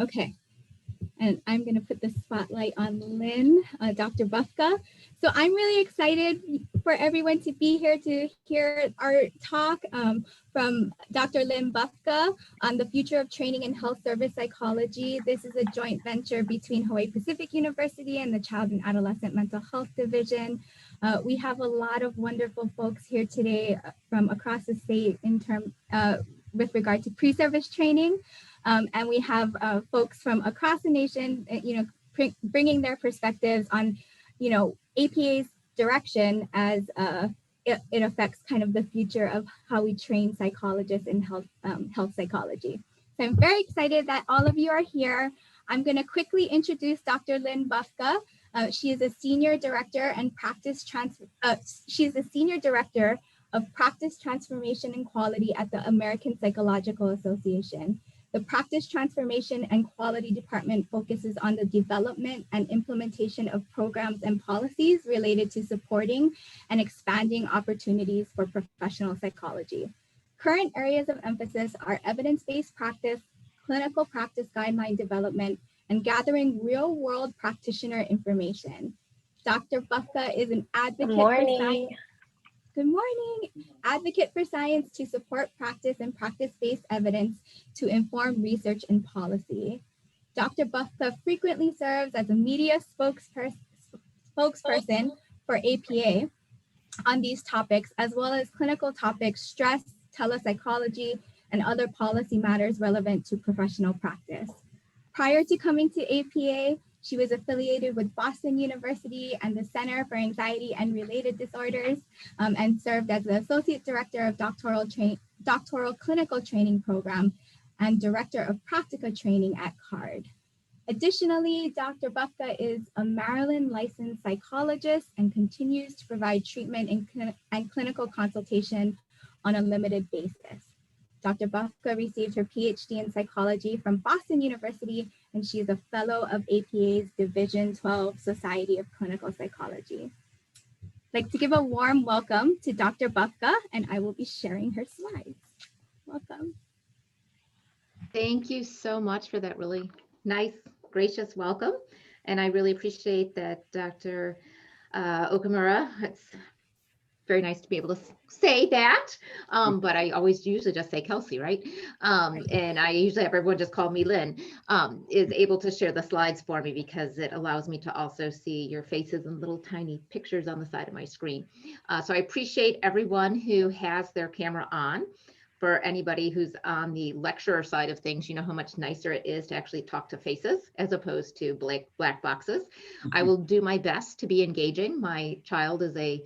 Okay, and I'm going to put the spotlight on Lynn, Dr. Bufka. So I'm really excited for everyone to be here to hear our talk from Dr. Lynn Bufka on the future of training in health service psychology. This is a joint venture between Hawaii Pacific University and the Child and Adolescent Mental Health Division. We have a lot of wonderful folks here today from across the state in with regard to pre-service training. And we have folks from across the nation, bringing their perspectives on, APA's direction as it affects kind of the future of how we train psychologists in health psychology. So I'm very excited that all of you are here. I'm going to quickly introduce Dr. Lynn Bufka. She is a senior director and she's a senior director of practice transformation and quality at the American Psychological Association. The Practice Transformation and Quality Department focuses on the development and implementation of programs and policies related to supporting and expanding opportunities for professional psychology. Current areas of emphasis are evidence-based practice, clinical practice guideline development, and gathering real-world practitioner information. Dr. Bufka is an advocate for science. Good morning. Advocate for science to support practice and practice-based evidence to inform research and policy. Dr. Bufka frequently serves as a media spokesperson for APA on these topics, as well as clinical topics, stress, telepsychology, and other policy matters relevant to professional practice. Prior to coming to APA, she was affiliated with Boston University and the Center for Anxiety and Related Disorders, and served as the Associate Director of Doctoral Clinical Training Program and Director of Practica Training at CARD. Additionally, Dr. Bufka is a Maryland licensed psychologist and continues to provide treatment and clinical consultation on a limited basis. Dr. Bufka received her PhD in psychology from Boston University, and she is a fellow of APA's Division 12 Society of Clinical Psychology. I'd like to give a warm welcome to Dr. Bufka, and I will be sharing her slides. Welcome. Thank you so much for that really nice, gracious welcome. And I really appreciate that, Dr. Okamura. It's very nice to be able to say that, but I always usually just say Kelsey, right? And I usually have everyone just call me Lynn, is able to share the slides for me because it allows me to also see your faces and little tiny pictures on the side of my screen. So I appreciate everyone who has their camera on. For anybody who's on the lecturer side of things, you know how much nicer it is to actually talk to faces as opposed to black boxes. I will do my best to be engaging. My child is a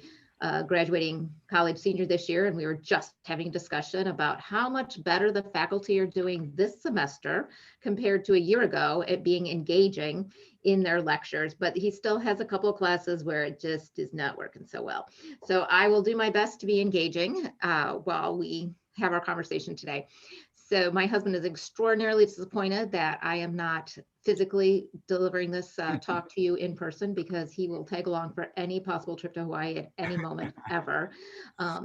graduating college senior this year, and we were just having a discussion about how much better the faculty are doing this semester compared to a year ago at being engaging in their lectures, but he still has a couple of classes where it just is not working so well. So I will do my best to be engaging while we have our conversation today. So my husband is extraordinarily disappointed that I am not physically delivering this talk to you in person, because he will tag along for any possible trip to Hawaii at any moment ever. I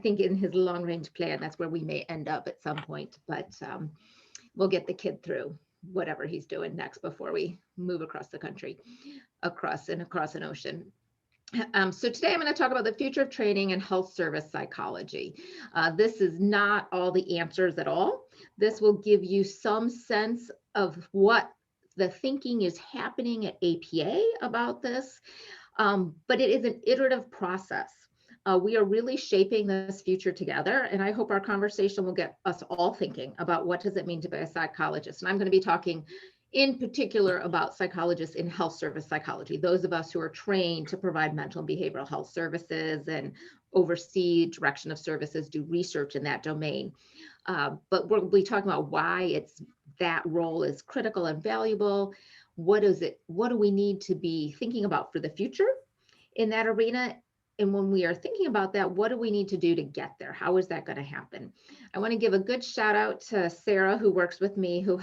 think in his long range plan, that's where we may end up at some point, but we'll get the kid through whatever he's doing next before we move across the country, across an ocean. So today I'm going to talk about the future of training in health service psychology. This is not all the answers at all. This will give you some sense of what the thinking is happening at APA about this, but it is an iterative process. We are really shaping this future together, and I hope our conversation will get us all thinking about what does it mean to be a psychologist. And I'm going to be talking in particular about psychologists in health service psychology, those of us who are trained to provide mental and behavioral health services and oversee direction of services, do research in that domain. But we'll be talking about why that role is critical and valuable. What do we need to be thinking about for the future in that arena? And when we are thinking about that, what do we need to do to get there? How is that going to happen? I want to give a good shout out to Sarah, who works with me, who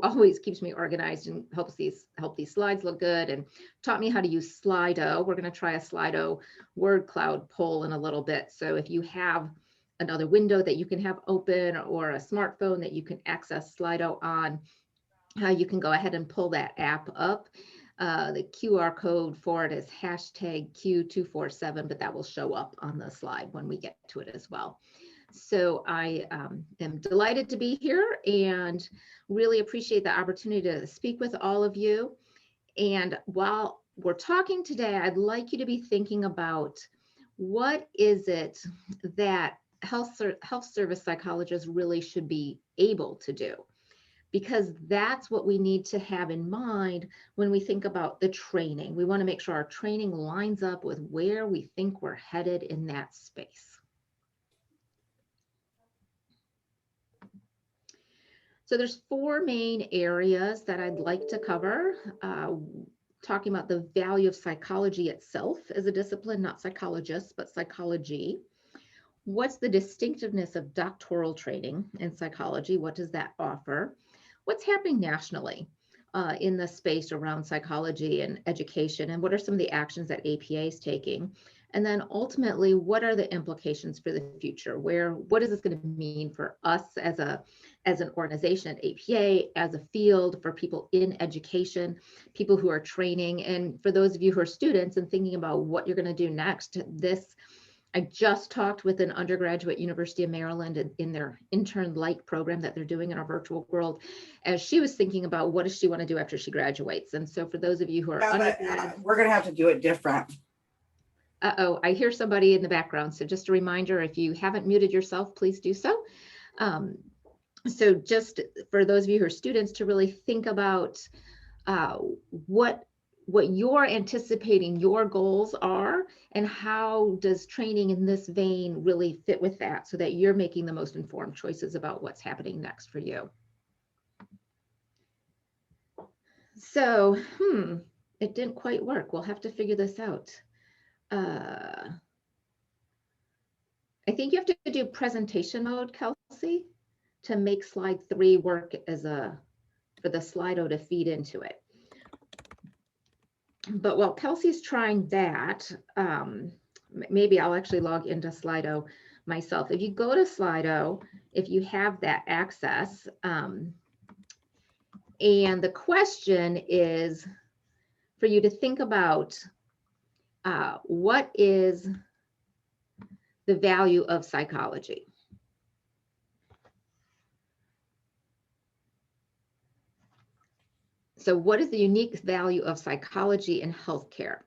always keeps me organized and help these slides look good, and taught me how to use Slido. We're going to try a Slido word cloud poll in a little bit. So if you have another window that you can have open, or a smartphone that you can access Slido on, you can go ahead and pull that app up. The QR code for it is hashtag Q247, but that will show up on the slide when we get to it as well. So I am delighted to be here and really appreciate the opportunity to speak with all of you. And while we're talking today, I'd like you to be thinking about what is it that health service psychologists really should be able to do, because that's what we need to have in mind when we think about the training. We want to make sure our training lines up with where we think we're headed in that space. So there's 4 main areas that I'd like to cover. Talking about the value of psychology itself as a discipline, not psychologists, but psychology. What's the distinctiveness of doctoral training in psychology? What does that offer? What's happening nationally in the space around psychology and education, and what are some of the actions that APA is taking? And then ultimately, what are the implications for the future? What is this going to mean for us as an organization at APA, as a field, for people in education, people who are training, and for those of you who are students and thinking about what you're going to do next? I just talked with an undergraduate, University of Maryland, in their intern-like program that they're doing in our virtual world, as she was thinking about what does she want to do after she graduates. And so for those of you who are undergrad, we're going to have to do it different. Uh-oh, I hear somebody in the background. So just a reminder, if you haven't muted yourself, please do so. So just for those of you who are students, to really think about what you're anticipating your goals are, and how does training in this vein really fit with that, so that you're making the most informed choices about what's happening next for you. So, it didn't quite work. We'll have to figure this out. I think you have to do presentation mode, Kelsey, to make slide 3 work for the Slido to feed into it. But while Kelsey's trying that, maybe I'll actually log into Slido myself. If you go to Slido, if you have that access, and the question is for you to think about what is the value of psychology? So what is the unique value of psychology in healthcare?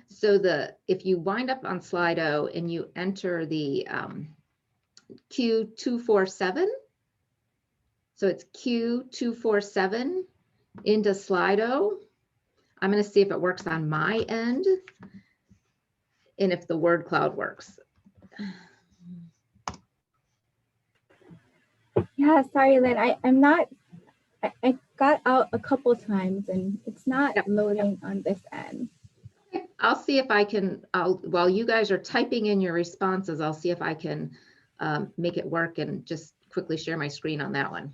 So if you wind up on Slido and you enter the Q247, so it's Q247 into Slido. I'm going to see if it works on my end and if the word cloud works. Yeah, sorry, Lynn. I got out a couple times and it's not loading on this end. I'll see if I can, while you guys are typing in your responses, I'll see if I can make it work and just quickly share my screen on that one.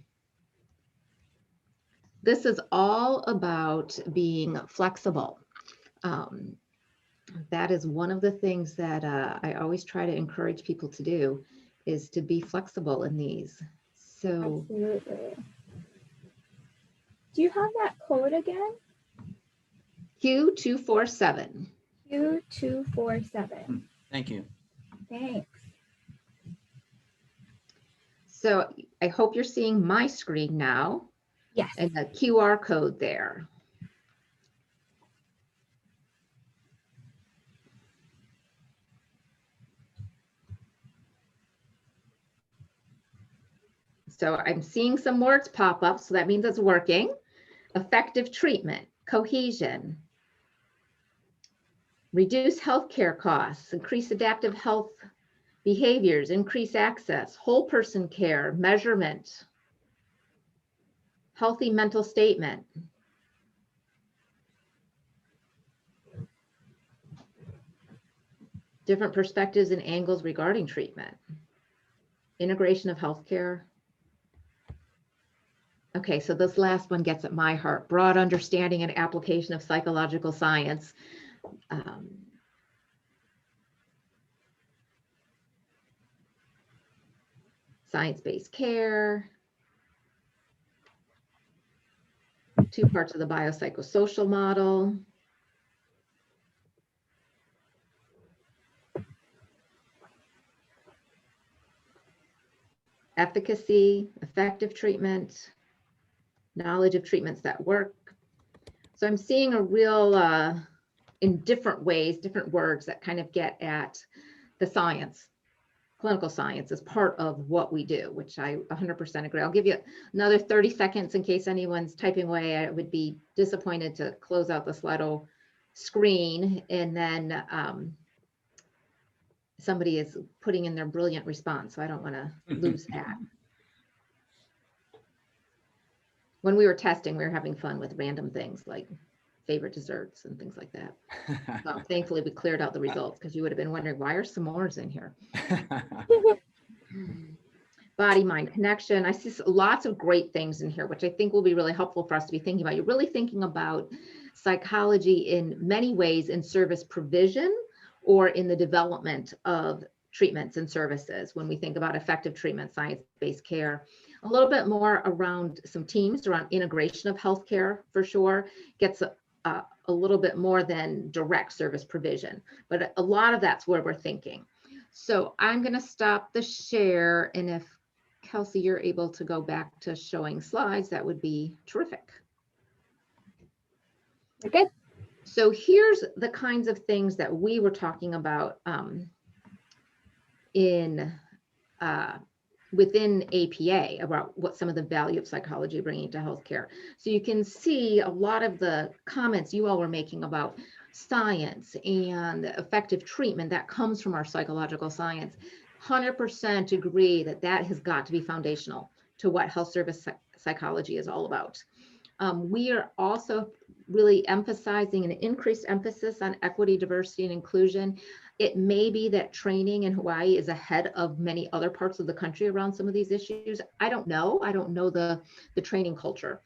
This is all about being flexible. That is one of the things that I always try to encourage people to do, is to be flexible in these. So, absolutely. Do you have that code again? Q247. Q247. Thank you. Thanks. So I hope you're seeing my screen now. Yes. And the QR code there. So I'm seeing some words pop up, so that means it's working. Effective treatment, cohesion, reduce healthcare costs, increase adaptive health behaviors, increase access, whole person care, measurement, healthy mental statement. Different perspectives and angles regarding treatment, integration of healthcare. Okay, so this last one gets at my heart: broad understanding and application of psychological science. science-based care, 2 parts of the biopsychosocial model, efficacy, effective treatment, knowledge of treatments that work. So I'm seeing a real, in different ways, different words that kind of get at the science, clinical science as part of what we do, which I 100% agree. I'll give you another 30 seconds in case anyone's typing away. I would be disappointed to close out the Slido screen and then somebody is putting in their brilliant response, so I don't want to lose that. When we were testing, we were having fun with random things like favorite desserts and things like that. So thankfully, we cleared out the results because you would have been wondering, why are s'mores in here? Body-mind connection. I see lots of great things in here, which I think will be really helpful for us to be thinking about. You're really thinking about psychology in many ways in service provision or in the development of treatments and services. When we think about effective treatment, science-based care, a little bit more around some teams around integration of healthcare for sure, gets a little bit more than direct service provision, but a lot of that's where we're thinking. So I'm going to stop the share, and if Kelsey, you're able to go back to showing slides, that would be terrific. Okay. So here's the kinds of things that we were talking about within APA about what some of the value of psychology bringing to healthcare. So you can see a lot of the comments you all were making about science and effective treatment that comes from our psychological science. 100% agree that that has got to be foundational to what health service psychology is all about. We are also really emphasizing an increased emphasis on equity, diversity, and inclusion. It may be that training in Hawaii is ahead of many other parts of the country around some of these issues. I don't know. I don't know the training culture.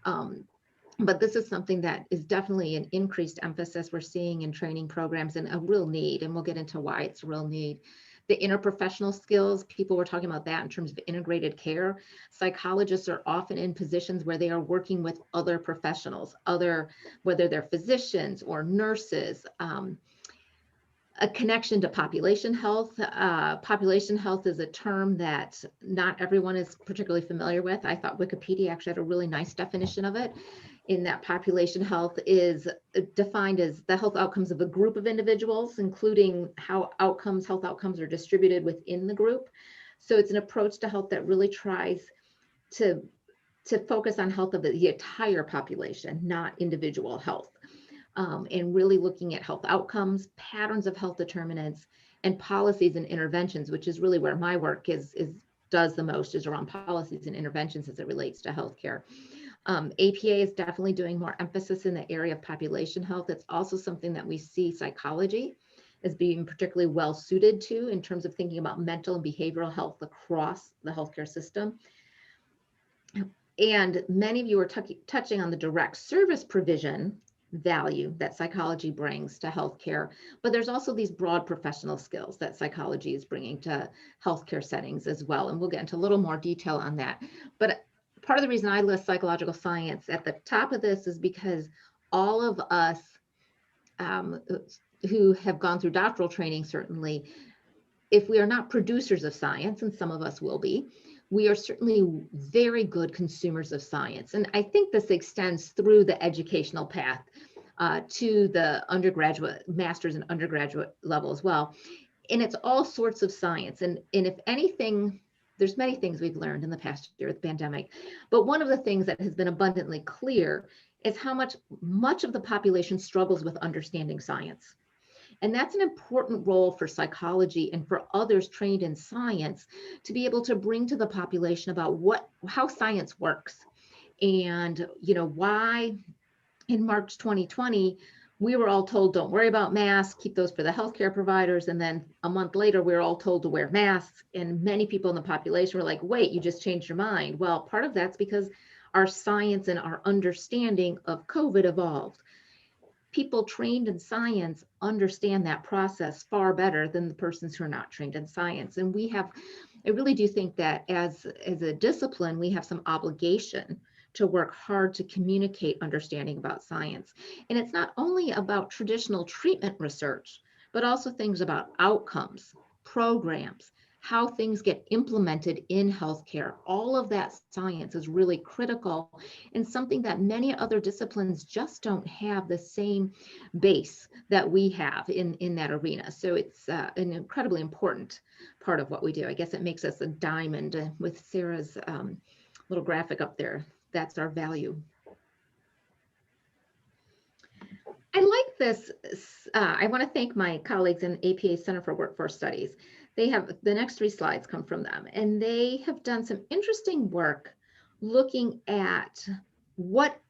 But this is something that is definitely an increased emphasis we're seeing in training programs and a real need, and we'll get into why it's a real need. The interprofessional skills, people were talking about that in terms of integrated care. Psychologists are often in positions where they are working with other professionals, whether they're physicians or nurses, a connection to population health. Population health is a term that not everyone is particularly familiar with. I thought Wikipedia actually had a really nice definition of it, in that population health is defined as the health outcomes of a group of individuals, including how health outcomes are distributed within the group. So it's an approach to health that really tries to focus on health of the entire population, not individual health. And really looking at health outcomes, patterns of health determinants, and policies and interventions, which is really where my work does the most, is around policies and interventions as it relates to healthcare. APA is definitely doing more emphasis in the area of population health. It's also something that we see psychology as being particularly well suited to in terms of thinking about mental and behavioral health across the healthcare system. And many of you are touching on the direct service provision value that psychology brings to healthcare, but there's also these broad professional skills that psychology is bringing to healthcare settings as well. And we'll get into a little more detail on that. But part of the reason I list psychological science at the top of this is because all of us who have gone through doctoral training, certainly, if we are not producers of science, and some of us will be, we are certainly very good consumers of science. And I think this extends through the educational path to the undergraduate, master's and undergraduate level as well. And it's all sorts of science. And if anything, there's many things we've learned in the past year with the pandemic, but one of the things that has been abundantly clear is how much of the population struggles with understanding science. And that's an important role for psychology and for others trained in science to be able to bring to the population about how science works. And why in March 2020, we were all told, don't worry about masks, keep those for the healthcare providers. And then a month later, we were all told to wear masks. And many people in the population were like, wait, you just changed your mind. Well, part of that's because our science and our understanding of COVID evolved. People trained in science understand that process far better than the persons who are not trained in science. And we have I really do think that as a discipline, we have some obligation to work hard to communicate understanding about science. And it's not only about traditional treatment research, but also things about outcomes, programs, how things get implemented in healthcare. All of that science is really critical and something that many other disciplines just don't have the same base that we have in that arena. So it's an incredibly important part of what we do. I guess it makes us a diamond with Sarah's little graphic up there. That's our value. I like this. I want to thank my colleagues in APA Center for Workforce Studies. They have, the next 3 slides come from them, and they have done some interesting work looking at what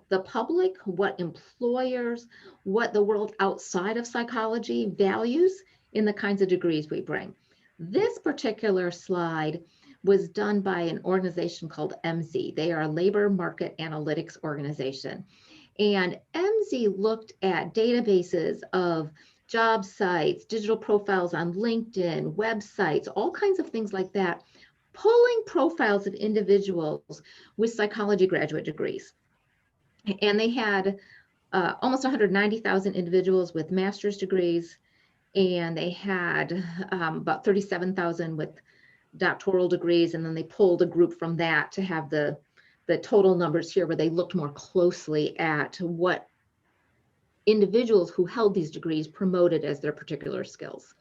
the public, what employers, what the world outside of psychology values in the kinds of degrees we bring. This particular slide was done by an organization called MZ. They are a labor market analytics organization. And MZ looked at databases of job sites, digital profiles on LinkedIn, websites, all kinds of things like that, pulling profiles of individuals with psychology graduate degrees. And they had almost 190,000 individuals with master's degrees, and they had about 37,000 with doctoral degrees, and then they pulled a group from that to have the total numbers here, where they looked more closely at what individuals who held these degrees promoted as their particular skills.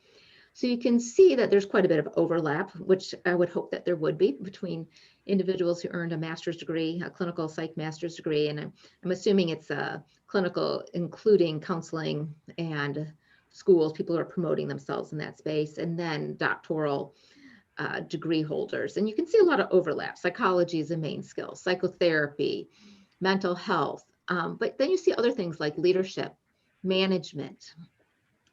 So you can see that there's quite a bit of overlap, which I would hope that there would be, between individuals who earned a master's degree, a clinical psych master's degree, and I'm assuming it's a clinical, including counseling and schools, people who are promoting themselves in that space, and then doctoral degree holders. And you can see a lot of overlap. Psychology is a main skill, psychotherapy, mental health, but then you see other things like leadership, management,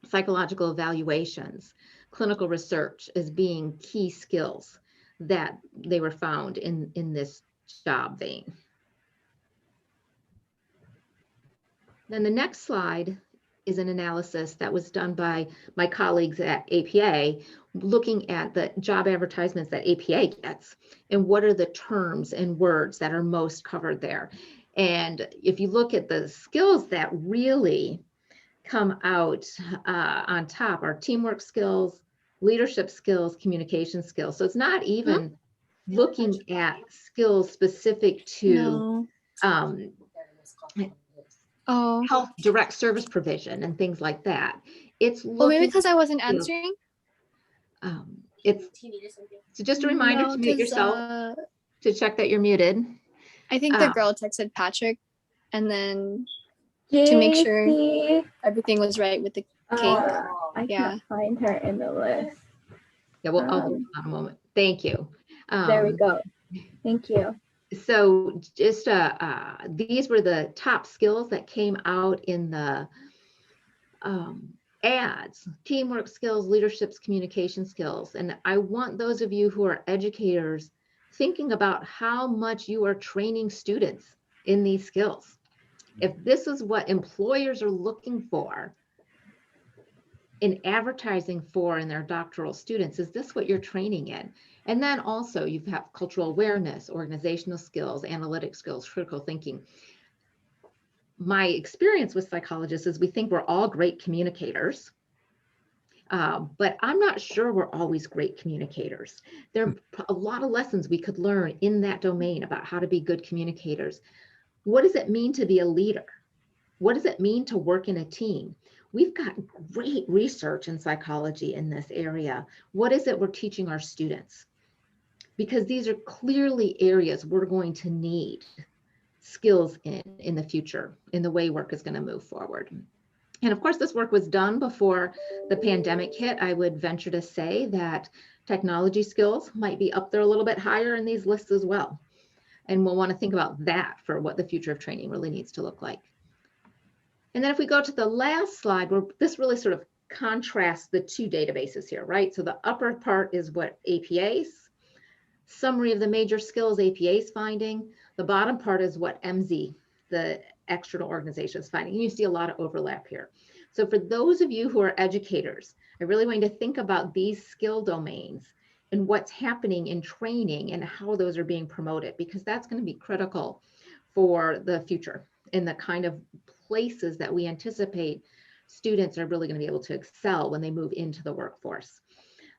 psychological evaluations, clinical research as being key skills that they were found in this job vein. Then the next slide is an analysis that was done by my colleagues at APA, looking at the job advertisements that APA gets and what are the terms and words that are most covered there. And if you look at the skills that really come out on top are teamwork skills, leadership skills, communication skills. So it's not even looking at skills specific to health direct service provision and things like that. It's looking, maybe because I wasn't answering. It's so just a reminder to mute yourself, to check that you're muted. I think the girl texted Patrick, and then to make sure everything was right with the cake. I can't find her in the list. Yeah, well, I'll hold on a moment. Thank you. There we go. Thank you. So just these were the top skills that came out in the ads: teamwork skills, leaderships, communication skills. And I want those of you who are educators thinking about how much you are training students in these skills. If this is what employers are looking for in advertising for in their doctoral students, is this what you're training in? And then also you have cultural awareness, organizational skills, analytic skills, critical thinking. My experience with psychologists is we think we're all great communicators, but I'm not sure we're always great communicators. There are a lot of lessons we could learn in that domain about how to be good communicators. What does it mean to be a leader? What does it mean to work in a team? We've got great research in psychology in this area. What is it we're teaching our students? Because these are clearly areas we're going to need skills in the future, in the way work is going to move forward. And of course, this work was done before the pandemic hit. I would venture to say that technology skills might be up there a little bit higher in these lists as well. And we'll want to think about that for what the future of training really needs to look like. And then if we go to the last slide, where this really sort of contrasts the two databases here, right? So the upper part is what APA's summary of the major skills APA's finding. The bottom part is what MZ, the external organization, is finding. And you see a lot of overlap here. So for those of you who are educators, I really want you to think about these skill domains what's happening in training and how those are being promoted, because that's going to be critical for the future and the kind of places that we anticipate students are really going to be able to excel when they move into the workforce.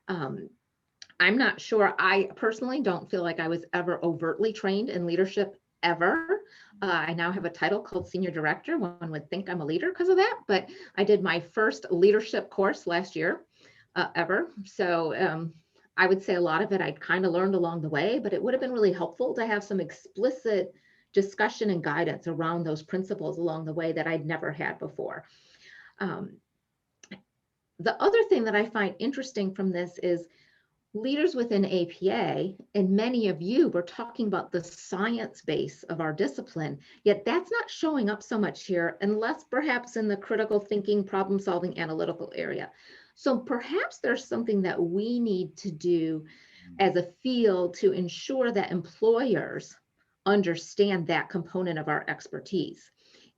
I'm not sure. I personally don't feel like I was ever overtly trained in leadership ever. I now have a title called Senior Director. One would think I'm a leader because of that, but I did my first leadership course last year ever. So I would say a lot of it I kind of learned along the way, but it would have been really helpful to have some explicit discussion and guidance around those principles along the way that I'd never had before. The other thing that I find interesting from this is leaders within APA, and many of you were talking about the science base of our discipline, yet that's not showing up so much here, unless perhaps in the critical thinking, problem solving, analytical area. So perhaps there's something that we need to do as a field to ensure that employers understand that component of our expertise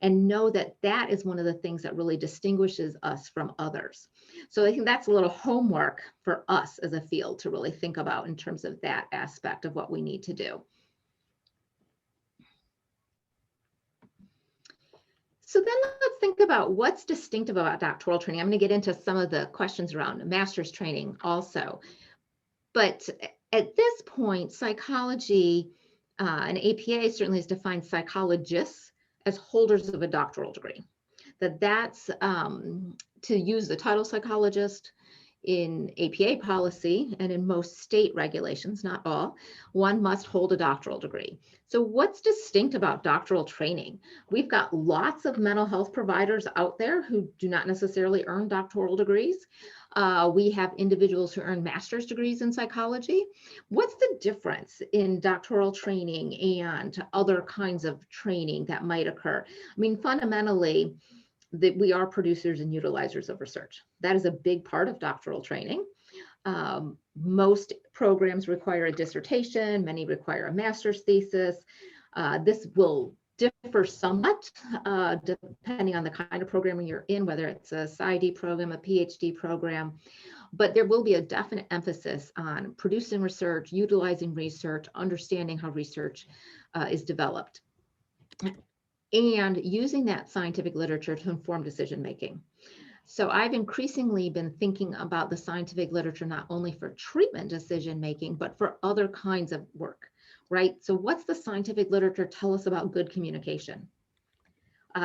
and know that that is one of the things that really distinguishes us from others. So I think that's a little homework for us as a field to really think about in terms of that aspect of what we need to do. So then let's think about what's distinctive about doctoral training. I'm going to get into some of the questions around master's training also. But at this point, psychology and APA certainly has defined psychologists as holders of a doctoral degree. That's to use the title psychologist in APA policy and in most state regulations, not all, one must hold a doctoral degree. So what's distinct about doctoral training? We've got lots of mental health providers out there who do not necessarily earn doctoral degrees. We have individuals who earn master's degrees in psychology. What's the difference in doctoral training and other kinds of training that might occur? I mean, fundamentally, that we are producers and utilizers of research. That is a big part of doctoral training. Most programs require a dissertation, many require a master's thesis. This will differ somewhat depending on the kind of programming you're in, whether it's a PsyD program, a PhD program, but there will be a definite emphasis on producing research, utilizing research, understanding how research is developed, and using that scientific literature to inform decision-making. So I've increasingly been thinking about the scientific literature, not only for treatment decision-making, but for other kinds of work, right? So what's the scientific literature tell us about good communication?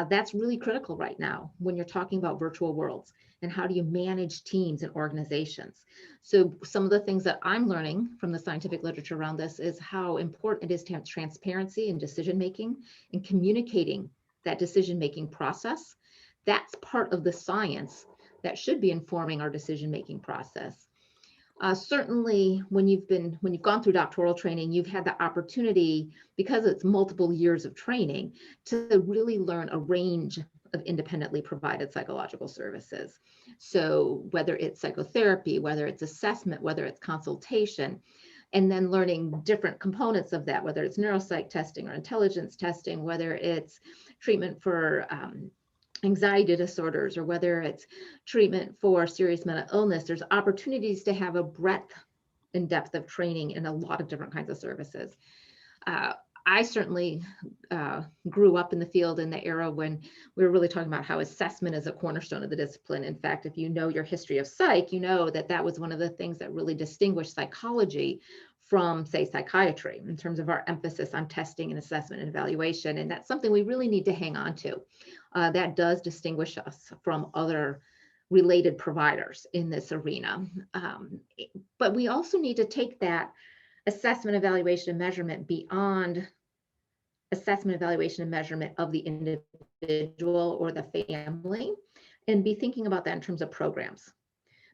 That's really critical right now when you're talking about virtual worlds and how do you manage teams and organizations. So some of the things that I'm learning from the scientific literature around this is how important it is to have transparency in decision-making and communicating that decision-making process. That's part of the science that should be informing our decision-making process. Certainly, when you've gone through doctoral training, you've had the opportunity, because it's multiple years of training, to really learn a range of independently provided psychological services. So whether it's psychotherapy, whether it's assessment, whether it's consultation, and then learning different components of that, whether it's neuropsych testing or intelligence testing, whether it's treatment for anxiety disorders, or whether it's treatment for serious mental illness, there's opportunities to have a breadth and depth of training in a lot of different kinds of services. I certainly grew up in the field in the era when we were really talking about how assessment is a cornerstone of the discipline. In fact, if you know your history of psych, you know that that was one of the things that really distinguished psychology from, say, psychiatry, in terms of our emphasis on testing and assessment and evaluation. And that's something we really need to hang on to. That does distinguish us from other related providers in this arena. But we also need to take that assessment, evaluation, and measurement beyond assessment, evaluation, and measurement of the individual or the family, and be thinking about that in terms of programs.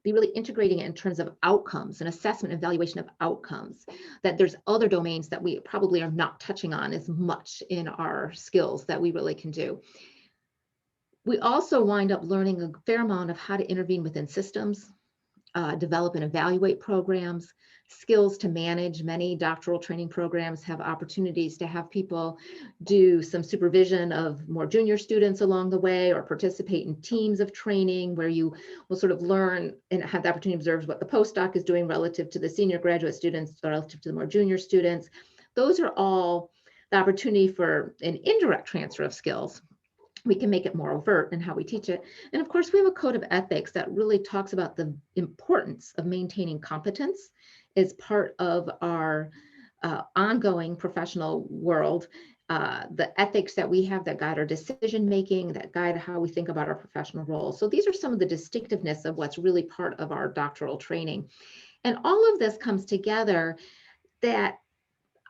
Be really integrating it in terms of outcomes and assessment, evaluation of outcomes, that there's other domains that we probably are not touching on as much in our skills that we really can do. We also wind up learning a fair amount of how to intervene within systems, develop and evaluate programs, skills to manage. Many doctoral training programs have opportunities to have people do some supervision of more junior students along the way, or participate in teams of training where you will sort of learn and have the opportunity to observe what the postdoc is doing relative to the senior graduate students, relative to the more junior students. Those are all the opportunity for an indirect transfer of skills. We can make it more overt in how we teach it. And of course, we have a code of ethics that really talks about the importance of maintaining competence as part of our ongoing professional world. The ethics that we have that guide our decision making, that guide how we think about our professional roles. So these are some of the distinctiveness of what's really part of our doctoral training. And all of this comes together that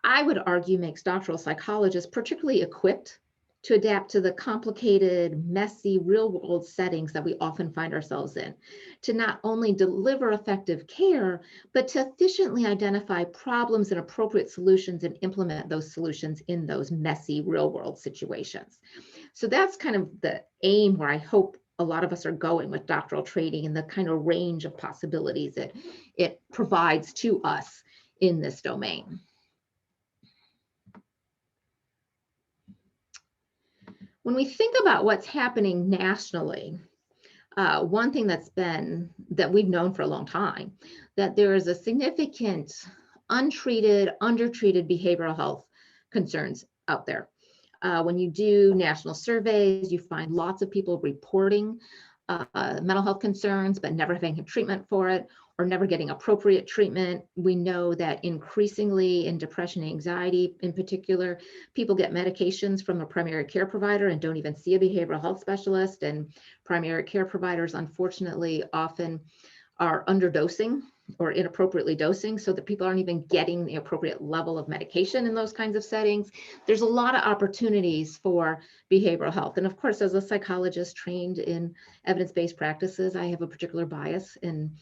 I would argue makes doctoral psychologists particularly equipped to adapt to the complicated, messy, real-world settings that we often find ourselves in, to not only deliver effective care, but to efficiently identify problems and appropriate solutions and implement those solutions in those messy, real-world situations. So that's kind of the aim where I hope a lot of us are going with doctoral training, and the kind of range of possibilities it provides to us in this domain. When we think about what's happening nationally, one thing that we've known for a long time, that there is a significant untreated, undertreated behavioral health concerns out there. When you do national surveys, you find lots of people reporting mental health concerns, but never having treatment for it, or never getting appropriate treatment. We know that increasingly in depression and anxiety in particular, people get medications from a primary care provider and don't even see a behavioral health specialist. And primary care providers, unfortunately, often are underdosing or inappropriately dosing, so that people aren't even getting the appropriate level of medication in those kinds of settings. There's a lot of opportunities for behavioral health. And of course, as a psychologist trained in evidence-based practices, I have a particular bias in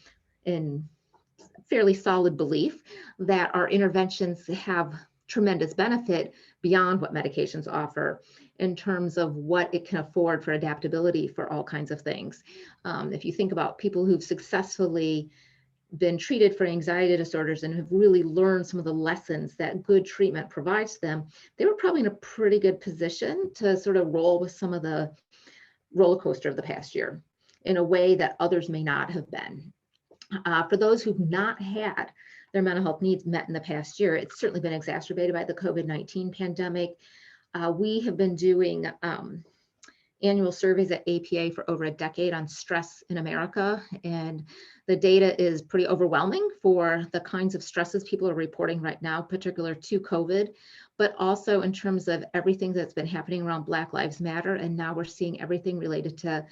fairly solid belief that our interventions have tremendous benefit beyond what medications offer in terms of what it can afford for adaptability for all kinds of things. If you think about people who've successfully been treated for anxiety disorders and have really learned some of the lessons that good treatment provides them, they were probably in a pretty good position to sort of roll with some of the roller coaster of the past year in a way that others may not have been. For those who've not had their mental health needs met in the past year, it's certainly been exacerbated by the COVID-19 pandemic. We have been doing annual surveys at APA for over a decade on stress in America, and the data is pretty overwhelming for the kinds of stresses people are reporting right now, particular to COVID, but also in terms of everything that's been happening around Black Lives Matter. And now we're seeing everything related to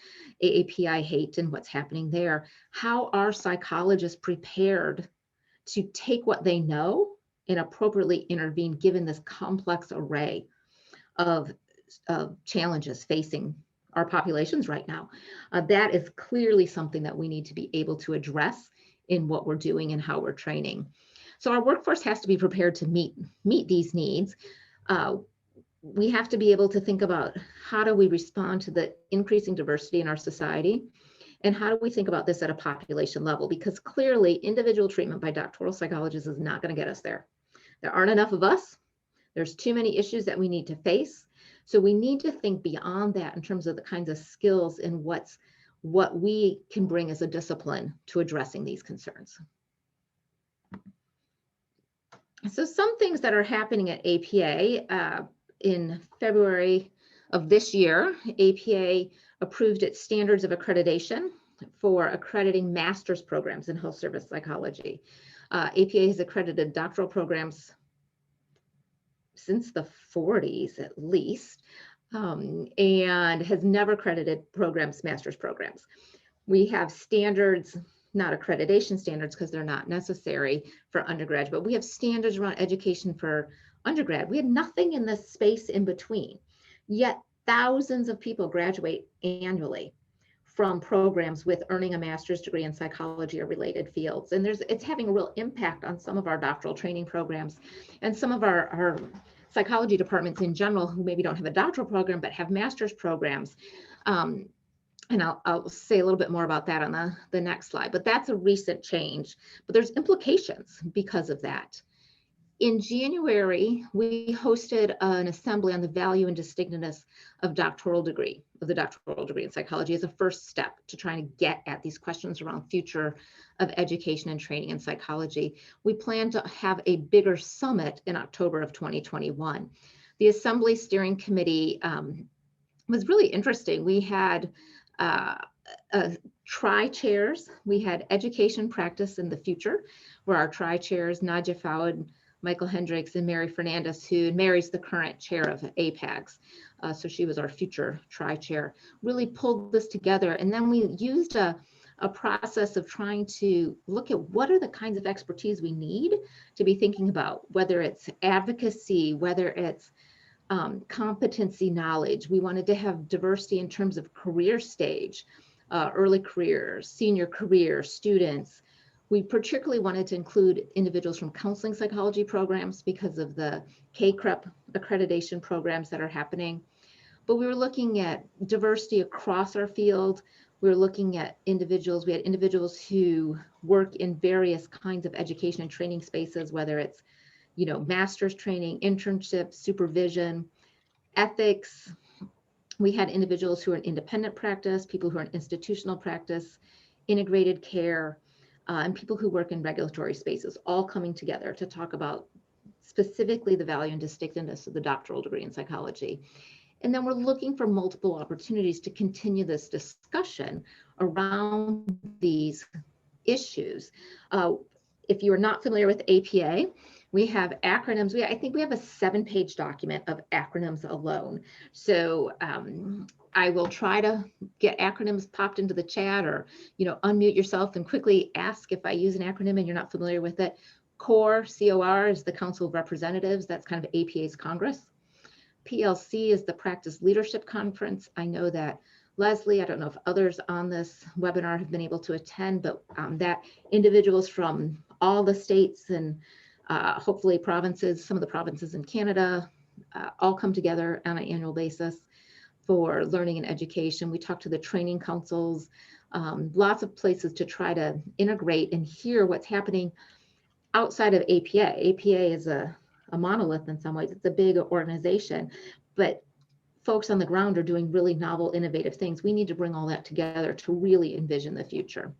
AAPI hate and what's happening there. How are psychologists prepared to take what they know and appropriately intervene given this complex array of challenges facing our populations right now? That is clearly something that we need to be able to address in what we're doing and how we're training. So our workforce has to be prepared to meet these needs. We have to be able to think about how do we respond to the increasing diversity in our society, and how do we think about this at a population level? Because clearly individual treatment by doctoral psychologists is not going to get us there. There aren't enough of us. There's too many issues that we need to face. So we need to think beyond that in terms of the kinds of skills and what we can bring as a discipline to addressing these concerns. So some things that are happening at APA, in February of this year, APA approved its standards of accreditation for accrediting master's programs in health service psychology. APA has accredited doctoral programs since the 40s at least, and has never accredited master's programs. We have standards, not accreditation standards because they're not necessary for undergrad, but we have standards around education for undergrad. We had nothing in this space in between, yet thousands of people graduate annually from programs with earning a master's degree in psychology or related fields. And it's having a real impact on some of our doctoral training programs and some of our psychology departments in general who maybe don't have a doctoral program but have master's programs. And I'll say a little bit more about that on the next slide, but that's a recent change, but there's implications because of that. In January, we hosted an assembly on the value and distinctiveness of the doctoral degree in psychology as a first step to trying to get at these questions around future of education and training in psychology. We plan to have a bigger summit in October of 2021. The Assembly Steering Committee was really interesting. We had tri-chairs. We had education practice in the future, where our tri-chairs, Nadja Fowd, Michael Hendricks, and Mary Fernandez, who Mary's the current chair of APAGS. So she was our future tri-chair, really pulled this together. And then we used a process of trying to look at what are the kinds of expertise we need to be thinking about, whether it's advocacy, whether it's competency knowledge. We wanted to have diversity in terms of career stage, early career, senior career, students. We particularly wanted to include individuals from counseling psychology programs because of the KCREP accreditation programs that are happening. But we were looking at diversity across our field. We were looking at individuals. We had individuals who work in various kinds of education and training spaces, whether it's master's training, internships, supervision, ethics. We had individuals who are in independent practice, people who are in institutional practice, integrated care, and people who work in regulatory spaces, all coming together to talk about specifically the value and distinctiveness of the doctoral degree in psychology. And then we're looking for multiple opportunities to continue this discussion around these issues. If you are not familiar with APA, we have acronyms. I think we have a 7-page document of acronyms alone. So I will try to get acronyms popped into the chat, or unmute yourself and quickly ask if I use an acronym and you're not familiar with it. CORE, C-O-R, is the Council of Representatives. That's kind of APA's Congress. PLC is the Practice Leadership Conference. I know that Leslie, I don't know if others on this webinar have been able to attend, but that individuals from all the states and hopefully provinces, some of the provinces in Canada, all come together on an annual basis for learning and education. We talk to the training councils, lots of places to try to integrate and hear what's happening outside of APA. APA is a monolith in some ways. It's a big organization, but folks on the ground are doing really novel, innovative things. We need to bring all that together to really envision the future.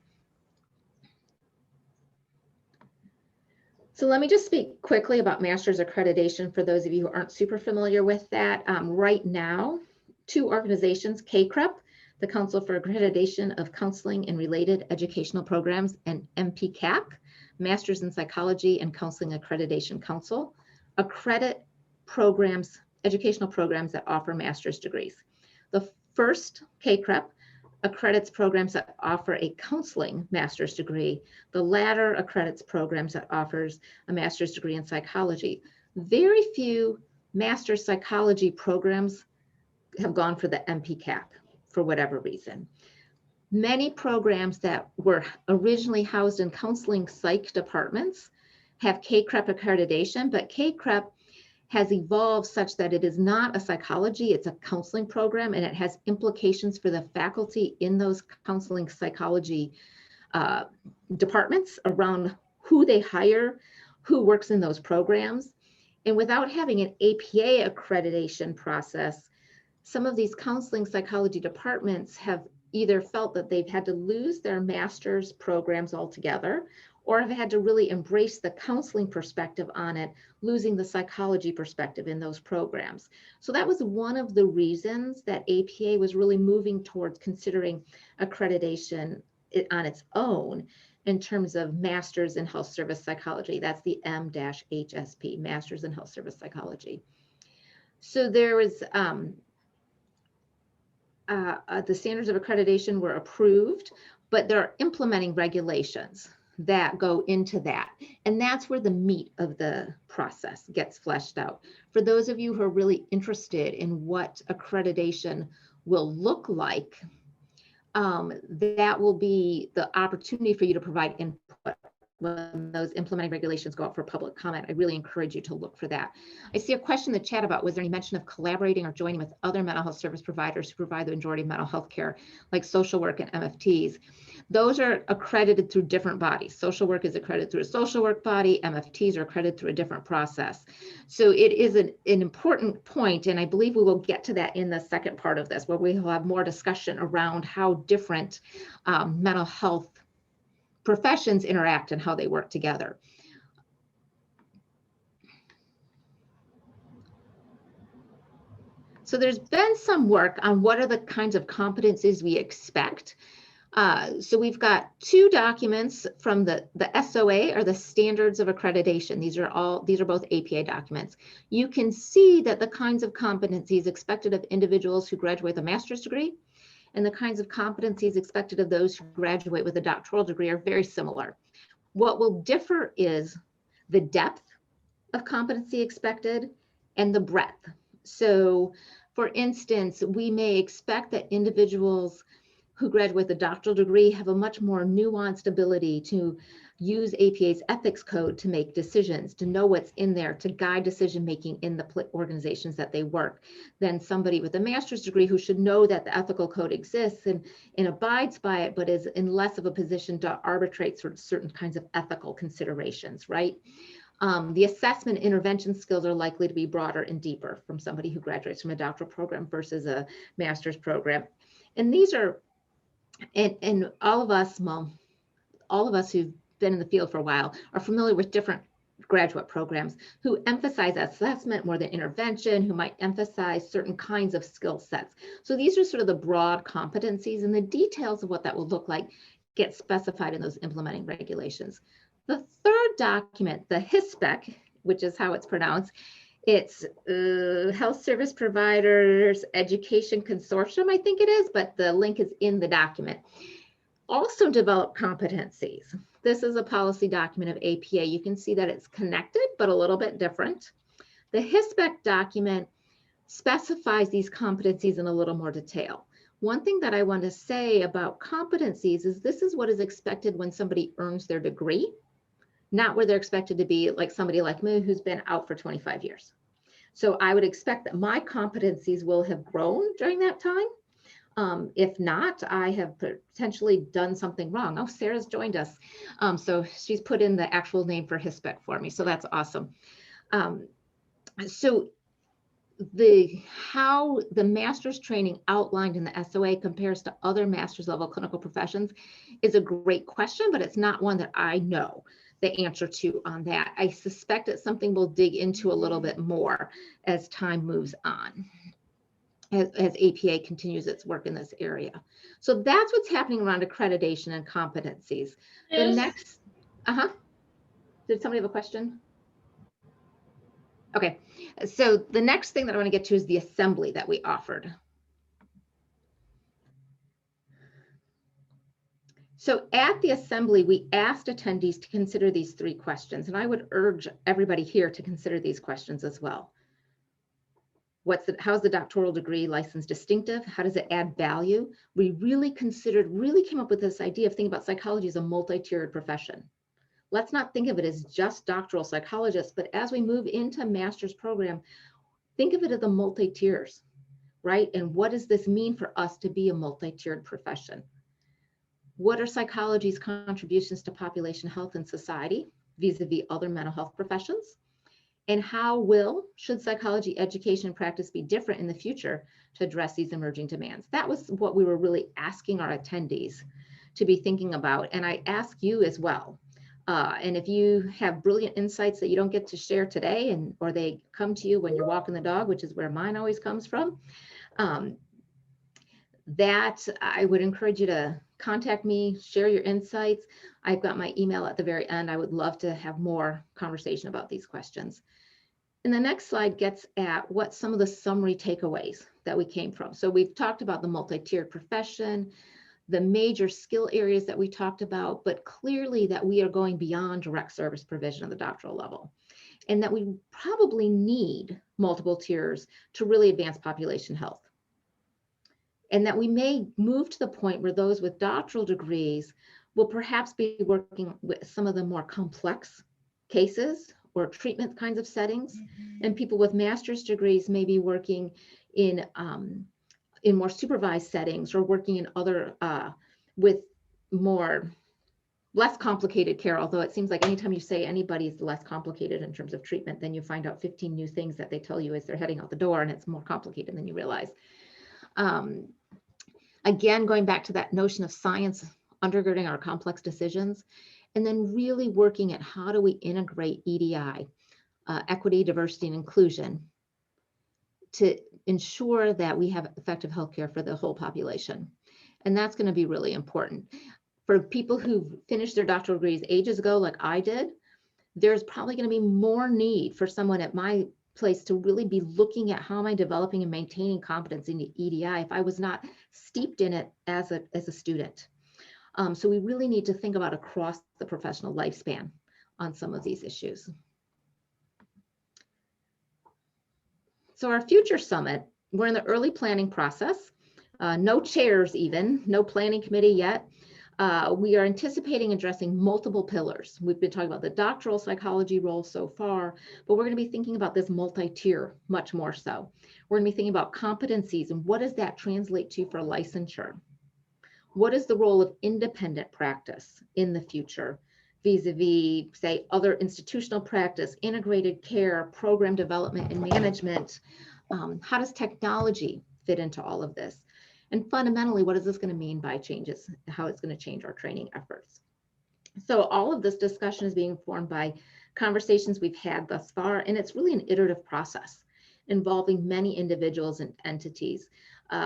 So let me just speak quickly about master's accreditation for those of you who aren't super familiar with that. Right now, 2 organizations, KCREP, the Council for Accreditation of Counseling and Related Educational Programs, and MPCAC, Masters in Psychology and Counseling Accreditation Council, accredit programs, educational programs that offer master's degrees. The first, KCREP, accredits programs that offer a counseling master's degree. The latter accredits programs that offers a master's degree in psychology. Very few master's psychology programs have gone for the MPCAC for whatever reason. Many programs that were originally housed in counseling psych departments have KCREP accreditation, but KCREP has evolved such that it is not a psychology, it's a counseling program, and it has implications for the faculty in those counseling psychology departments around who they hire, who works in those programs. And without having an APA accreditation process, some of these counseling psychology departments have either felt that they've had to lose their master's programs altogether, or have had to really embrace the counseling perspective on it, losing the psychology perspective in those programs. So that was one of the reasons that APA was really moving towards considering accreditation on its own in terms of Masters in Health Service Psychology. That's the M-HSP, Masters in Health Service Psychology. So there was, the standards of accreditation were approved, but there are implementing regulations that go into that. And that's where the meat of the process gets fleshed out. For those of you who are really interested in what accreditation will look like, that will be the opportunity for you to provide input when those implementing regulations go out for public comment. I really encourage you to look for that. I see a question in the chat about, was there any mention of collaborating or joining with other mental health service providers who provide the majority of mental health care, like social work and MFTs? Those are accredited through different bodies. Social work is accredited through a social work body. MFTs are accredited through a different process. So it is an important point, and I believe we will get to that in the second part of this, where we will have more discussion around how different mental health professions interact and how they work together. So there's been some work on what are the kinds of competencies we expect. So we've got two documents from the SOA, or the Standards of Accreditation. These are both APA documents. You can see that the kinds of competencies expected of individuals who graduate with a master's degree and the kinds of competencies expected of those who graduate with a doctoral degree are very similar. What will differ is the depth of competency expected and the breadth. So for instance, we may expect that individuals who graduate with a doctoral degree have a much more nuanced ability to use APA's ethics code to make decisions, to know what's in there, to guide decision-making in the organizations that they work, than somebody with a master's degree who should know that the ethical code exists and abides by it, but is in less of a position to arbitrate sort of certain kinds of ethical considerations, right? The assessment intervention skills are likely to be broader and deeper from somebody who graduates from a doctoral program versus a master's program. And these are, and all of us, well, all of us who've been in the field for a while are familiar with different graduate programs who emphasize assessment more than intervention, who might emphasize certain kinds of skill sets. So these are sort of the broad competencies, and the details of what that will look like get specified in those implementing regulations. The third document, the HISPEC, which is how it's pronounced, it's Health Service Providers Education Consortium, I think it is, but the link is in the document. Also develop competencies. This is a policy document of APA. You can see that it's connected, but a little bit different. The HISPEC document specifies these competencies in a little more detail. One thing that I want to say about competencies is this is what is expected when somebody earns their degree, not where they're expected to be, like somebody like me who's been out for 25 years. So I would expect that my competencies will have grown during that time. If not, I have potentially done something wrong. Oh, Sarah's joined us. So she's put in the actual name for HISPEC for me. So that's awesome. So how the master's training outlined in the SOA compares to other master's level clinical professions is a great question, but it's not one that I know the answer to on that. I suspect it's something we'll dig into a little bit more as time moves on, as APA continues its work in this area. So that's what's happening around accreditation and competencies. Yes. The next, did somebody have a question? Okay, so the next thing that I want to get to is the assembly that we offered. So at the assembly, we asked attendees to consider these three questions, and I would urge everybody here to consider these questions as well. How's the doctoral degree license distinctive? How does it add value? We really came up with this idea of thinking about psychology as a multi-tiered profession. Let's not think of it as just doctoral psychologists, but as we move into master's program, think of it as the multi-tiers, right? And what does this mean for us to be a multi-tiered profession? What are psychology's contributions to population health and society vis-a-vis other mental health professions? And how should psychology education and practice be different in the future to address these emerging demands? That was what we were really asking our attendees to be thinking about. And I ask you as well. And if you have brilliant insights that you don't get to share today, or they come to you when you're walking the dog, which is where mine always comes from, that I would encourage you to contact me, share your insights. I've got my email at the very end. I would love to have more conversation about these questions. And the next slide gets at what some of the summary takeaways that we came from. So we've talked about the multi-tiered profession, the major skill areas that we talked about, but clearly that we are going beyond direct service provision at the doctoral level, and that we probably need multiple tiers to really advance population health. And that we may move to the point where those with doctoral degrees will perhaps be working with some of the more complex cases or treatment kinds of settings. And people with master's degrees may be working in more supervised settings, or working in other with less complicated care, although it seems like anytime you say anybody's less complicated in terms of treatment, then you find out 15 new things that they tell you as they're heading out the door, and it's more complicated than you realize. Again, going back to that notion of science undergirding our complex decisions, and then really working at how do we integrate EDI, equity, diversity, and inclusion, to ensure that we have effective healthcare for the whole population. And that's going to be really important. For people who finished their doctoral degrees ages ago, like I did, there's probably going to be more need for someone at my place to really be looking at how am I developing and maintaining competence in the EDI if I was not steeped in it as a student. So we really need to think about across the professional lifespan on some of these issues. So our future summit, we're in the early planning process. No chairs even, no planning committee yet. We are anticipating addressing multiple pillars. We've been talking about the doctoral psychology role so far, but we're going to be thinking about this multi-tier much more so. We're going to be thinking about competencies and what does that translate to for licensure? What is the role of independent practice in the future, vis-a-vis, say, other institutional practice, integrated care, program development and management? How does technology fit into all of this? And fundamentally, what is this going to mean by changes, how it's going to change our training efforts? So all of this discussion is being informed by conversations we've had thus far, and it's really an iterative process involving many individuals and entities,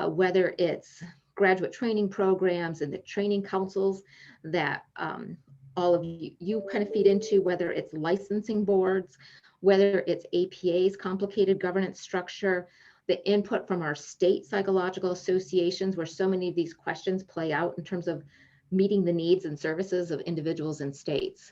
whether it's graduate training programs and the training councils that all of you kind of feed into, whether it's licensing boards, whether it's APA's complicated governance structure, the input from our state psychological associations, where so many of these questions play out in terms of meeting the needs and services of individuals and states.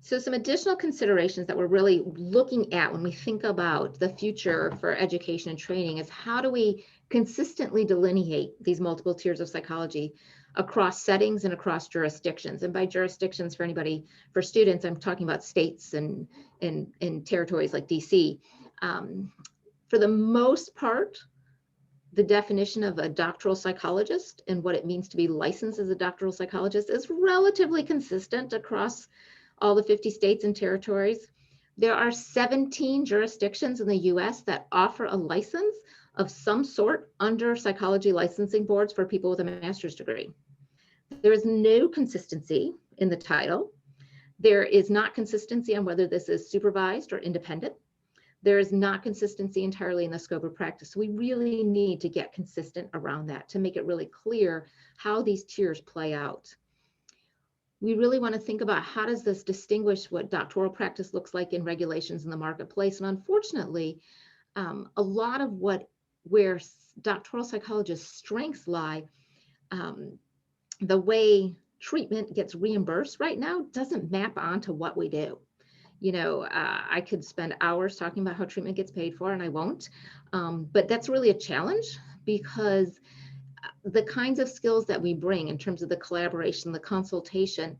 So some additional considerations that we're really looking at when we think about the future for education and training is how do we consistently delineate these multiple tiers of psychology across settings and across jurisdictions. And by jurisdictions, for anybody, for students, I'm talking about states and territories like DC. For the most part, the definition of a doctoral psychologist and what it means to be licensed as a doctoral psychologist is relatively consistent across all the 50 states and territories. There are 17 jurisdictions in the US that offer a license of some sort under psychology licensing boards for people with a master's degree. There is no consistency in the title. There is not consistency on whether this is supervised or independent. There is not consistency entirely in the scope of practice. We really need to get consistent around that to make it really clear how these tiers play out. We really want to think about how does this distinguish what doctoral practice looks like in regulations in the marketplace. And unfortunately, a lot of where doctoral psychologists' strengths lie, the way treatment gets reimbursed right now doesn't map onto what we do. You know, I could spend hours talking about how treatment gets paid for, and I won't. But that's really a challenge because the kinds of skills that we bring in terms of the collaboration, the consultation,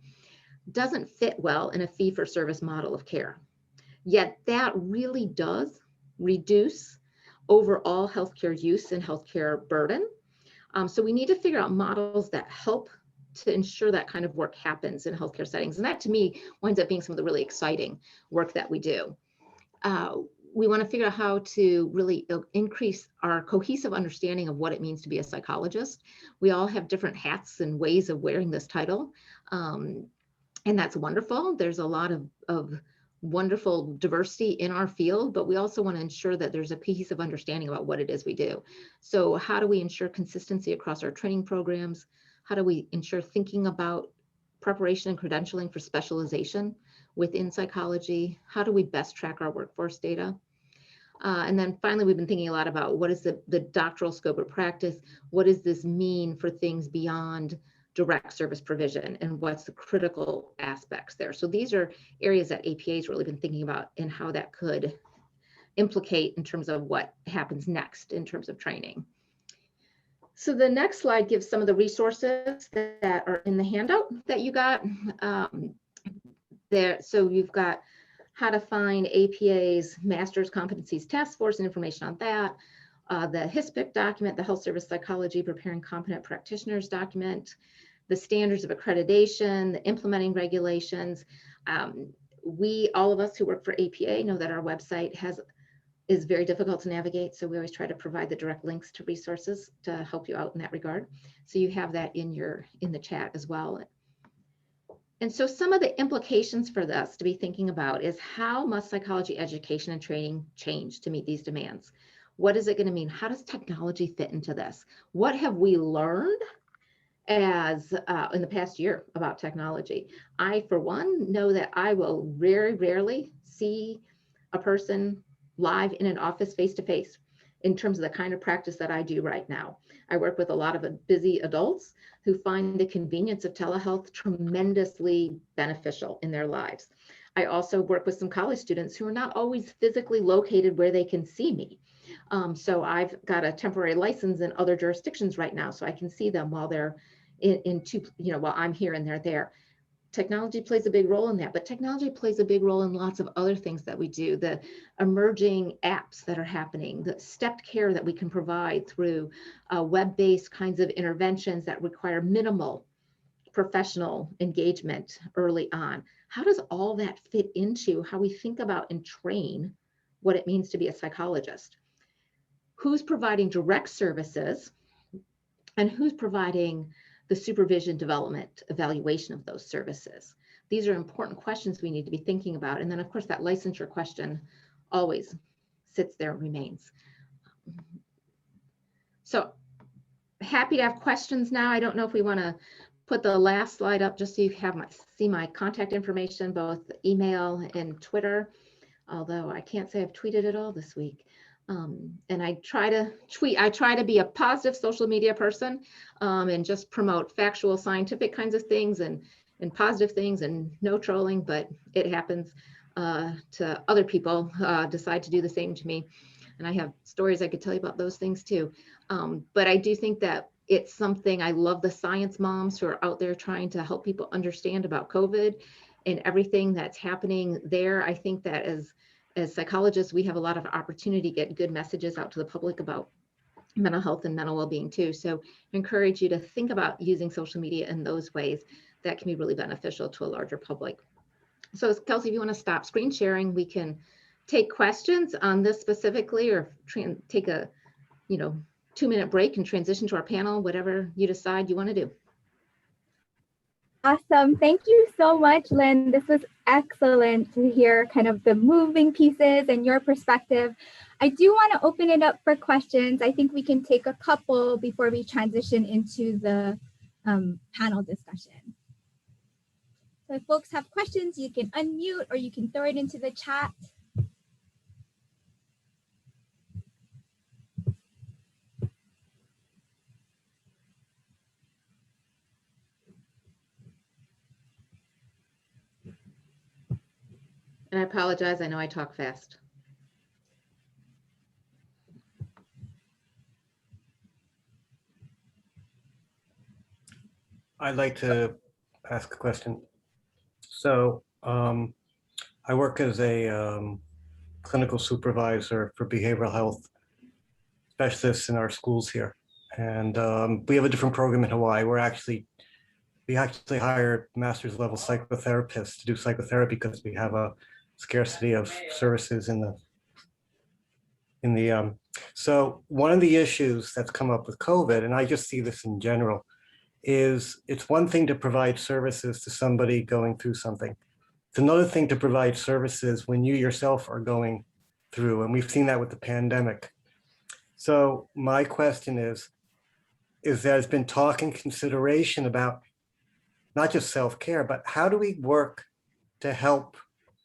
doesn't fit well in a fee-for-service model of care. Yet that really does reduce overall healthcare use and healthcare burden. So we need to figure out models that help to ensure that kind of work happens in healthcare settings. And that to me winds up being some of the really exciting work that we do. We want to figure out how to really increase our cohesive understanding of what it means to be a psychologist. We all have different hats and ways of wearing this title. And that's wonderful. There's a lot of wonderful diversity in our field, but we also want to ensure that there's a cohesive understanding about what it is we do. So how do we ensure consistency across our training programs? How do we ensure thinking about preparation and credentialing for specialization within psychology? How do we best track our workforce data? And then finally, we've been thinking a lot about what is the doctoral scope of practice? What does this mean for things beyond direct service provision, and what's the critical aspects there? So these are areas that APA has really been thinking about and how that could implicate in terms of what happens next in terms of training. So the next slide gives some of the resources that are in the handout that you got there. So you've got how to find APA's Master's Competencies Task Force and information on that. The HISPIC document, the Health Service Psychology Preparing Competent Practitioners document, the standards of accreditation, the implementing regulations. All of us who work for APA know that our website is very difficult to navigate. So we always try to provide the direct links to resources to help you out in that regard. So you have that in the chat as well. And so some of the implications for this to be thinking about is how must psychology education and training change to meet these demands? What is it going to mean? How does technology fit into this? What have we learned as in the past year about technology? I, for one, know that I will very rarely see a person live in an office face-to-face in terms of the kind of practice that I do right now. I work with a lot of busy adults who find the convenience of telehealth tremendously beneficial in their lives. I also work with some college students who are not always physically located where they can see me. So I've got a temporary license in other jurisdictions right now, so I can see them while they're while I'm here and they're there. Technology plays a big role in that, but technology plays a big role in lots of other things that we do. The emerging apps that are happening, the stepped care that we can provide through web-based kinds of interventions that require minimal professional engagement early on. How does all that fit into how we think about and train what it means to be a psychologist? Who's providing direct services and who's providing the supervision, development, evaluation of those services? These are important questions we need to be thinking about. And then of course that licensure question always sits there and remains. So happy to have questions now. I don't know if we want to put the last slide up just so you have see my contact information, both email and Twitter, although I can't say I've tweeted at all this week. And I try to be a positive social media person and just promote factual scientific kinds of things and positive things and no trolling, but it happens to other people decide to do the same to me. And I have stories I could tell you about those things too. But I do think that it's something, I love the science moms who are out there trying to help people understand about COVID and everything that's happening there. I think that as psychologists, we have a lot of opportunity to get good messages out to the public about mental health and mental well-being too. So I encourage you to think about using social media in those ways that can be really beneficial to a larger public. So Kelsey, if you want to stop screen sharing, we can take questions on this specifically, or take a 2-minute break and transition to our panel, whatever you decide you want to do. Awesome. Thank you so much, Lynn. This was excellent to hear kind of the moving pieces and your perspective. I do want to open it up for questions. I think we can take a couple before we transition into the panel discussion. So if folks have questions, you can unmute or you can throw it into the chat. And I apologize, I know I talk fast. I'd like to ask a question. So I work as a clinical supervisor for behavioral health specialists in our schools here. And we have a different program in Hawaii. We actually hire master's level psychotherapists to do psychotherapy because we have a scarcity of services in the so one of the issues that's come up with COVID, and I just see this in general, is it's one thing to provide services to somebody going through something. It's another thing to provide services when you yourself are going through, and we've seen that with the pandemic. So my question is there's been talk and consideration about not just self-care, but how do we work to help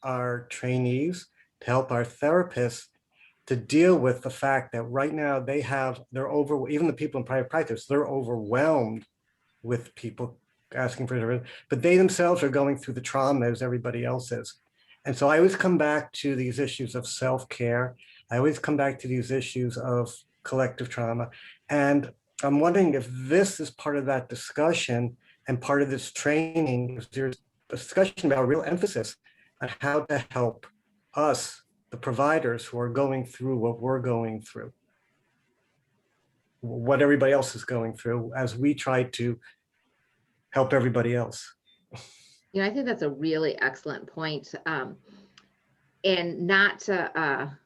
our trainees, to help our therapists to deal with the fact that right now even the people in private practice, they're overwhelmed with people asking for service, but they themselves are going through the trauma as everybody else is. And so I always come back to these issues of self-care. I always come back to these issues of collective trauma. And I'm wondering if this is part of that discussion and part of this training, is there's a discussion about real emphasis on how to help us, the providers who are going through what we're going through, what everybody else is going through, as we try to help everybody else. I think that's a really excellent point. And not to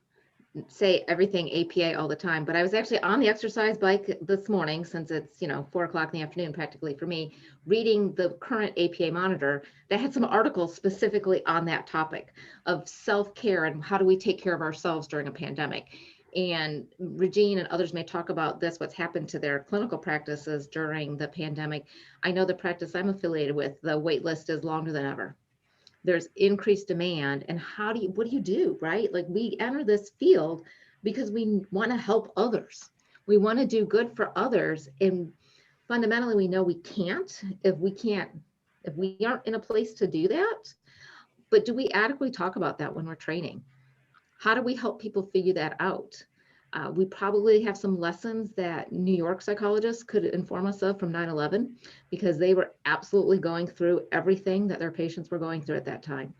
say everything APA all the time, but I was actually on the exercise bike this morning, since it's 4 o'clock in the afternoon practically for me, reading the current APA monitor that had some articles specifically on that topic of self-care and how do we take care of ourselves during a pandemic. And Regine and others may talk about this, what's happened to their clinical practices during the pandemic. I know the practice I'm affiliated with, the wait list is longer than ever. There's increased demand, and what do you do, right? Like, we enter this field because we want to help others. We want to do good for others. And fundamentally, we know we can't if we aren't in a place to do that. But do we adequately talk about that when we're training? How do we help people figure that out? We probably have some lessons that New York psychologists could inform us of from 9/11, because they were absolutely going through everything that their patients were going through at that time.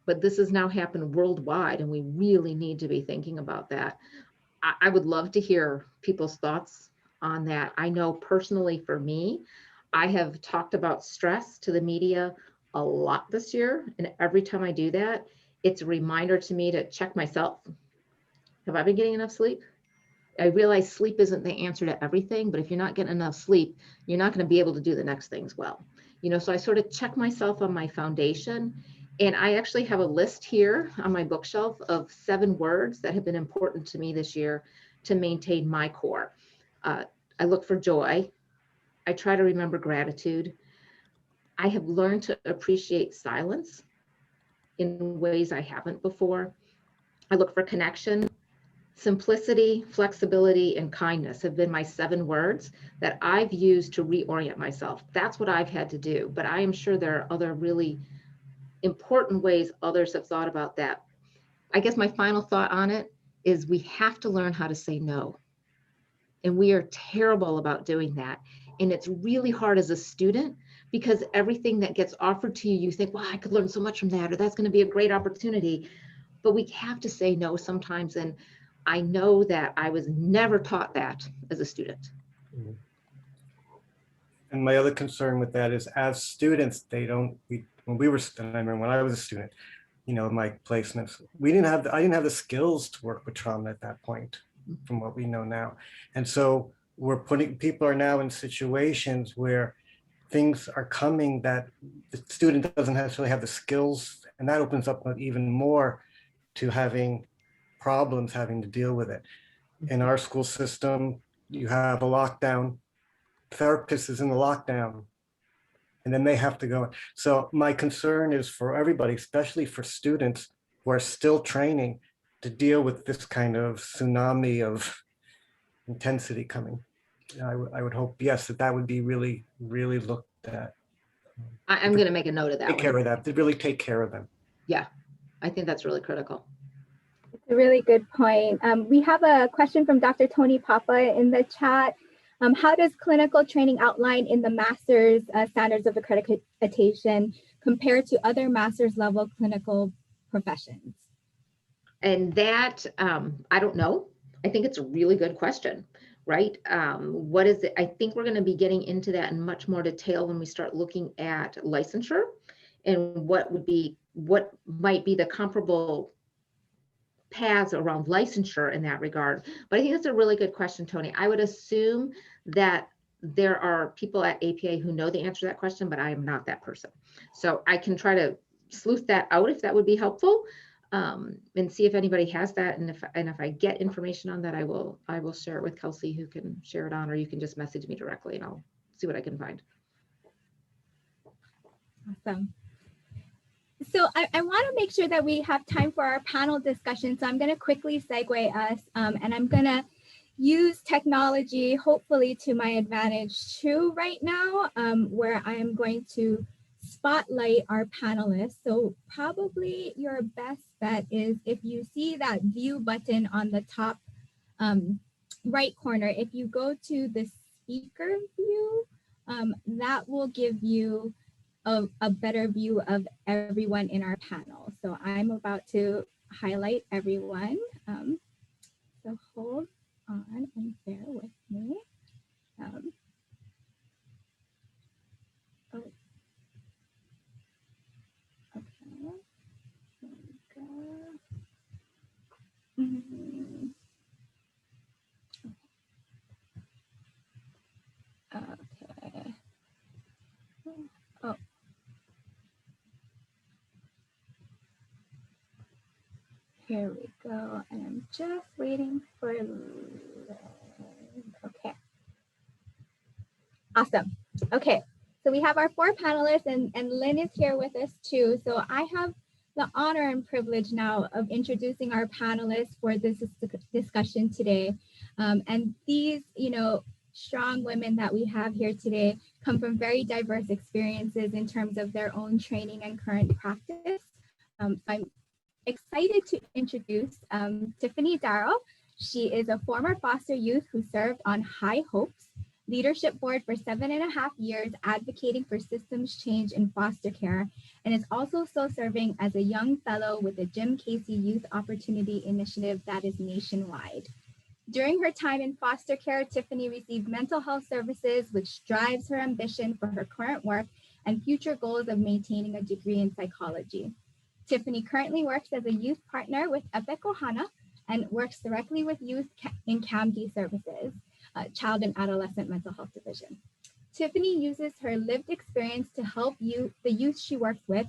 But this has now happened worldwide, and we really need to be thinking about that. I would love to hear people's thoughts on that. I know personally for me, I have talked about stress to the media a lot this year. And every time I do that, it's a reminder to me to check myself. Have I been getting enough sleep? I realize sleep isn't the answer to everything, but if you're not getting enough sleep, you're not going to be able to do the next things well. So I sort of check myself on my foundation. And I actually have a list here on my bookshelf of 7 words that have been important to me this year to maintain my core. I look for joy. I try to remember gratitude. I have learned to appreciate silence in ways I haven't before. I look for connection. Simplicity, flexibility, and kindness have been my 7 words that I've used to reorient myself. That's what I've had to do, but I am sure there are other really important ways others have thought about that. I guess my final thought on it is we have to learn how to say no. And we are terrible about doing that. And it's really hard as a student, because everything that gets offered to you, you think, well, I could learn so much from that, or that's going to be a great opportunity. But we have to say no sometimes. And I know that I was never taught that as a student. And my other concern with that is, as students, I remember when I was a student, my placements, I didn't have the skills to work with trauma at that point, from what we know now. And so people are now in situations where things are coming that the student doesn't necessarily have the skills, and that opens up even more to having problems having to deal with it. In our school system, you have a lockdown, therapist is in the lockdown, and then they have to go. So my concern is for everybody, especially for students who are still training, to deal with this kind of tsunami of intensity coming. I would hope, yes, that would be really, really looked at. I'm going to make a note of that. Take care of that, to really take care of them. Yeah, I think that's really critical. It's a really good point. We have a question from Dr. Tony Papa in the chat. How does clinical training outlined in the master's standards of accreditation compare to other master's level clinical professions? And that, I don't know. I think it's a really good question, right? What is it? I think we're going to be getting into that in much more detail when we start looking at licensure and what might be the comparable paths around licensure in that regard. But I think that's a really good question, Tony. I would assume that there are people at APA who know the answer to that question, but I am not that person. So I can try to sleuth that out if that would be helpful, and see if anybody has that. And if I get information on that, I will share it with Kelsey, who can share it on, or you can just message me directly and I'll see what I can find. Awesome. So I want to make sure that we have time for our panel discussion. So I'm going to quickly segue us, and I'm going to use technology, hopefully to my advantage too right now, where I am going to spotlight our panelists. So probably your best bet is, if you see that view button on the top right corner, if you go to the speaker view, that will give you a better view of everyone in our panel. So I'm about to highlight everyone. So hold on and bear with me. Oh, okay. There we go. Mhm. Okay. Oh, here we go. And I'm just waiting for Lynn. Okay. Awesome. Okay. So we have our 4 panelists and Lynn is here with us too. So I have the honor and privilege now of introducing our panelists for this discussion today. And these, strong women that we have here today come from very diverse experiences in terms of their own training and current practice. So I'm excited to introduce Tiffany Darrow. She is a former foster youth who served on High Hopes Leadership Board for 7.5 years, advocating for systems change in foster care, and is also still serving as a young fellow with the Jim Casey Youth Opportunity Initiative that is nationwide. During her time in foster care, Tiffany received mental health services, which drives her ambition for her current work and future goals of maintaining a degree in psychology. Tiffany currently works as a youth partner with Epic Ohana and works directly with youth in CAMD services, Child and Adolescent Mental Health Division. Tiffany uses her lived experience to help the youth she works with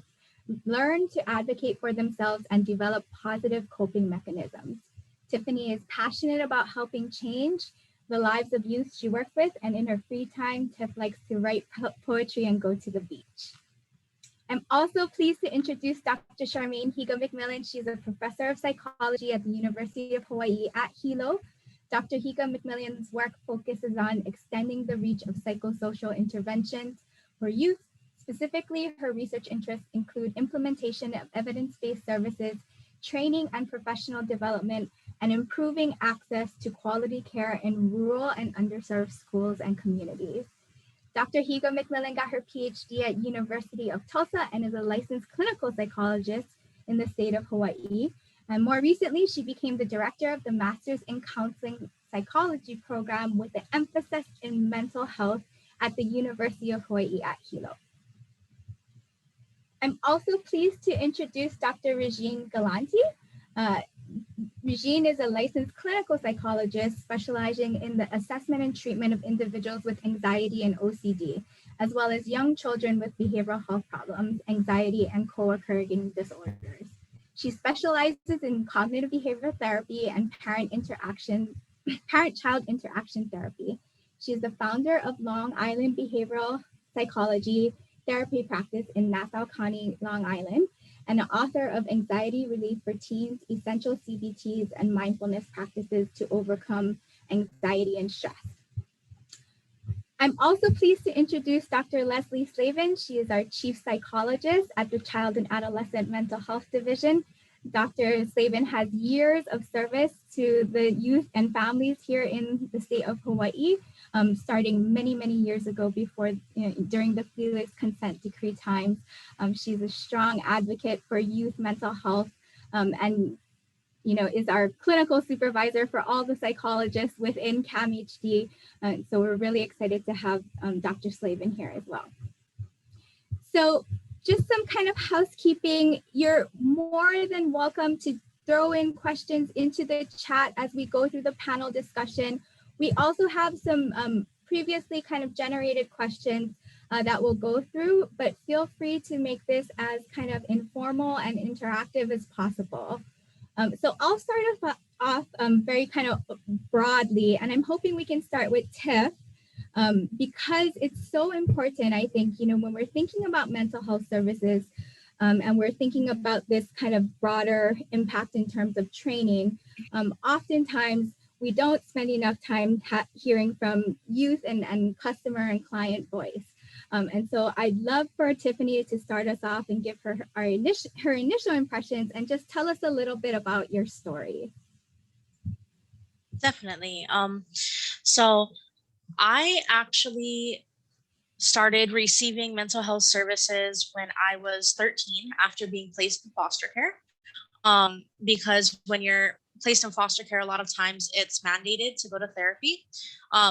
learn to advocate for themselves and develop positive coping mechanisms. Tiffany is passionate about helping change the lives of youth she works with, and in her free time, Tiff likes to write poetry and go to the beach. I'm also pleased to introduce Dr. Charmaine Higa McMillan. She's a professor of psychology at the University of Hawaii at Hilo. Dr. Higa McMillan's work focuses on extending the reach of psychosocial interventions for youth. Specifically, her research interests include implementation of evidence-based services, training and professional development, and improving access to quality care in rural and underserved schools and communities. Dr. Higa McMillan got her PhD at University of Tulsa and is a licensed clinical psychologist in the state of Hawaii. And more recently, she became the director of the Masters in Counseling Psychology program with the emphasis in mental health at the University of Hawaii at Hilo. I'm also pleased to introduce Dr. Regine Galanti. Regine is a licensed clinical psychologist specializing in the assessment and treatment of individuals with anxiety and OCD, as well as young children with behavioral health problems, anxiety, and co-occurring disorders. She specializes in cognitive behavioral therapy and parent-child interaction therapy. She is the founder of Long Island Behavioral Psychology Therapy Practice in Nassau County, Long Island, and an author of Anxiety Relief for Teens, Essential CBTs, and Mindfulness Practices to Overcome Anxiety and Stress. I'm also pleased to introduce Dr. Leslie Slavin. She is our Chief Psychologist at the Child and Adolescent Mental Health Division. Dr. Slavin has years of service to the youth and families here in the state of Hawaii, starting many, many years ago before, during the Felix Consent Decree times. She's a strong advocate for youth mental health and is our clinical supervisor for all the psychologists within CAMHD. So we're really excited to have Dr. Slavin here as well. So just some kind of housekeeping. You're more than welcome to throw in questions into the chat as we go through the panel discussion. We also have some previously kind of generated questions that we'll go through, but feel free to make this as kind of informal and interactive as possible. So I'll start off very kind of broadly, and I'm hoping we can start with Tiff. Because it's so important, I think, when we're thinking about mental health services and we're thinking about this kind of broader impact in terms of training, oftentimes we don't spend enough time hearing from youth and customer and client voice. And so I'd love for Tiffany to start us off and give her initial impressions and just tell us a little bit about your story. Definitely. So I actually started receiving mental health services when I was 13 after being placed in foster care. Because when you're placed in foster care, a lot of times it's mandated to go to therapy.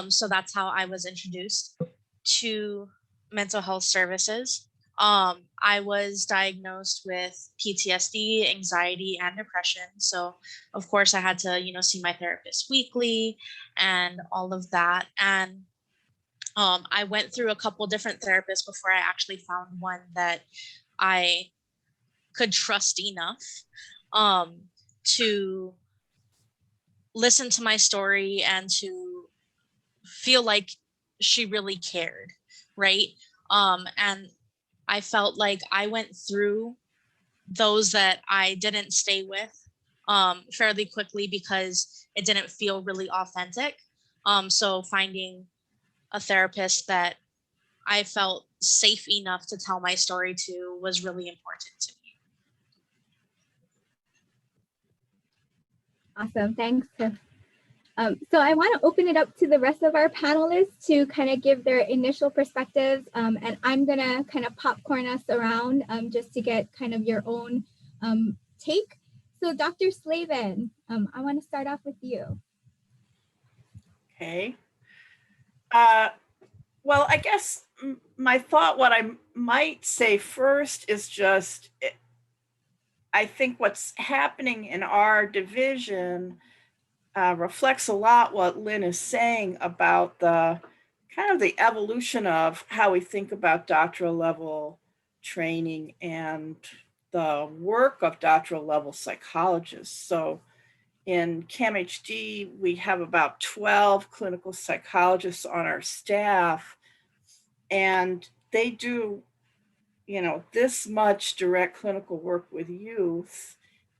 So that's how I was introduced to mental health services. I was diagnosed with PTSD, anxiety, and depression. So, of course, I had to, see my therapist weekly and all of that. And I went through a couple different therapists before I actually found one that I could trust enough to listen to my story and to feel like she really cared, right? And I felt like I went through those that I didn't stay with fairly quickly because it didn't feel really authentic. So finding a therapist that I felt safe enough to tell my story to was really important to me. Awesome, thanks. So I want to open it up to the rest of our panelists to kind of give their initial perspectives, and I'm gonna kind of popcorn us around just to get kind of your own take. So Dr. Slavin, I want to start off with you. Okay. Well, I guess my thought, what I might say first is just, I think what's happening in our division reflects a lot what Lynn is saying about the kind of the evolution of how we think about doctoral level training and the work of doctoral level psychologists. So in CAMHD, we have about 12 clinical psychologists on our staff, and they do, this much direct clinical work with youth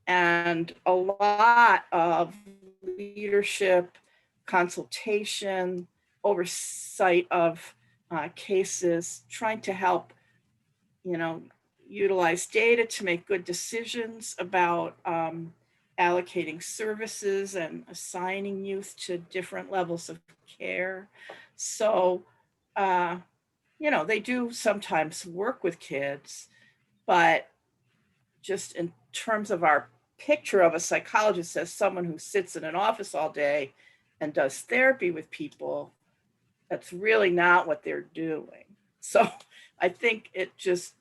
and a lot of leadership, consultation, oversight of cases, trying to help, utilize data to make good decisions about allocating services and assigning youth to different levels of care. So, they do sometimes work with kids, but just in terms of our picture of a psychologist as someone who sits in an office all day and does therapy with people, that's really not what they're doing. So I think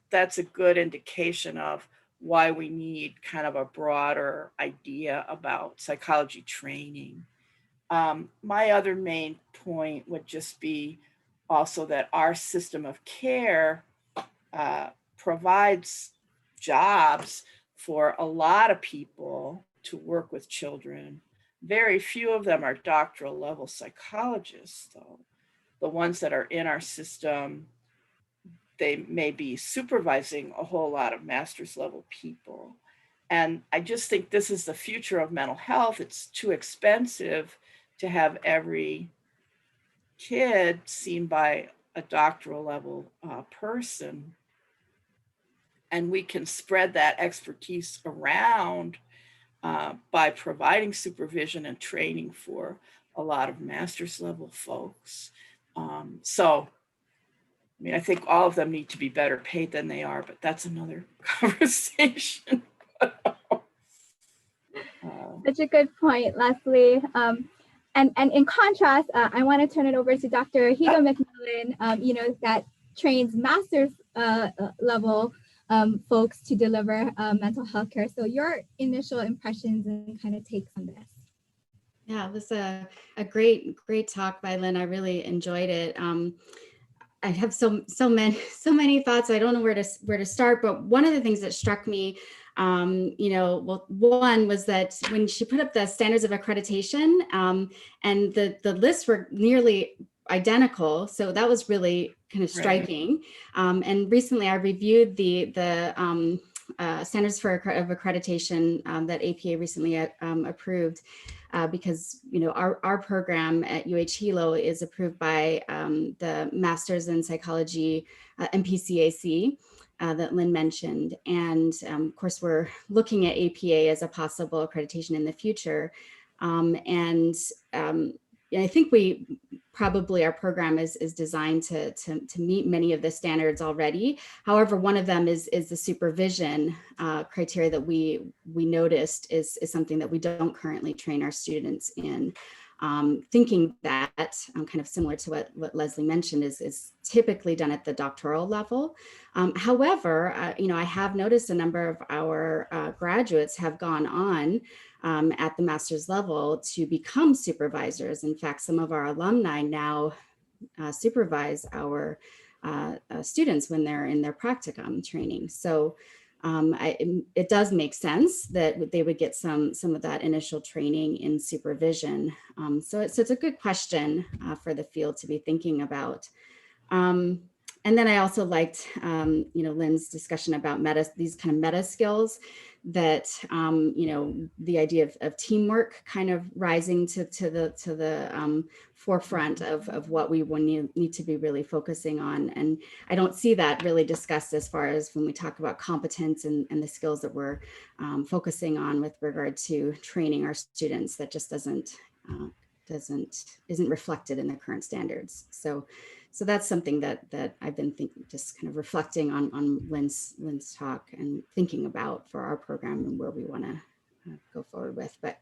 that's a good indication of why we need kind of a broader idea about psychology training. My other main point would just be also that our system of care provides jobs for a lot of people to work with children. Very few of them are doctoral level psychologists, though. The ones that are in our system, they may be supervising a whole lot of master's level people. And I just think this is the future of mental health. It's too expensive to have every kid seen by a doctoral level person. And we can spread that expertise around by providing supervision and training for a lot of master's level folks. So, I think all of them need to be better paid than they are, but that's another conversation. Such a good point, Leslie. And in contrast, I want to turn it over to Dr. Higa McMillan, that trains master's level folks to deliver mental health care. So your initial impressions and kind of takes on this. Yeah, it was a great talk by Lynn. I really enjoyed it. I have so many thoughts. I don't know where to start, but one of the things that struck me, one was that when she put up the standards of accreditation, and the lists were nearly identical, so that was really kind of striking. Right. And recently, I reviewed the standards of accreditation that APA recently approved. Because our program at UH Hilo is approved by the Masters in Psychology MPCAC that Lynn mentioned, and of course we're looking at APA as a possible accreditation in the future. I think our program is designed to meet many of the standards already. However, one of them is the supervision criteria that we noticed is something that we don't currently train our students in. Thinking that kind of similar to what Leslie mentioned is typically done at the doctoral level. However, I have noticed a number of our graduates have gone on at the master's level to become supervisors. In fact, some of our alumni now supervise our students when they're in their practicum training. So it does make sense that they would get some of that initial training in supervision. So it's a good question for the field to be thinking about. And then I also liked, Lynn's discussion about these kind of meta skills that, the idea of teamwork kind of rising to the forefront of what we need to be really focusing on. And I don't see that really discussed as far as when we talk about competence and the skills that we're focusing on with regard to training our students. That just isn't reflected in the current standards. So that's something that I've been just kind of reflecting on Lynn's talk and thinking about for our program and where we want to go forward with. But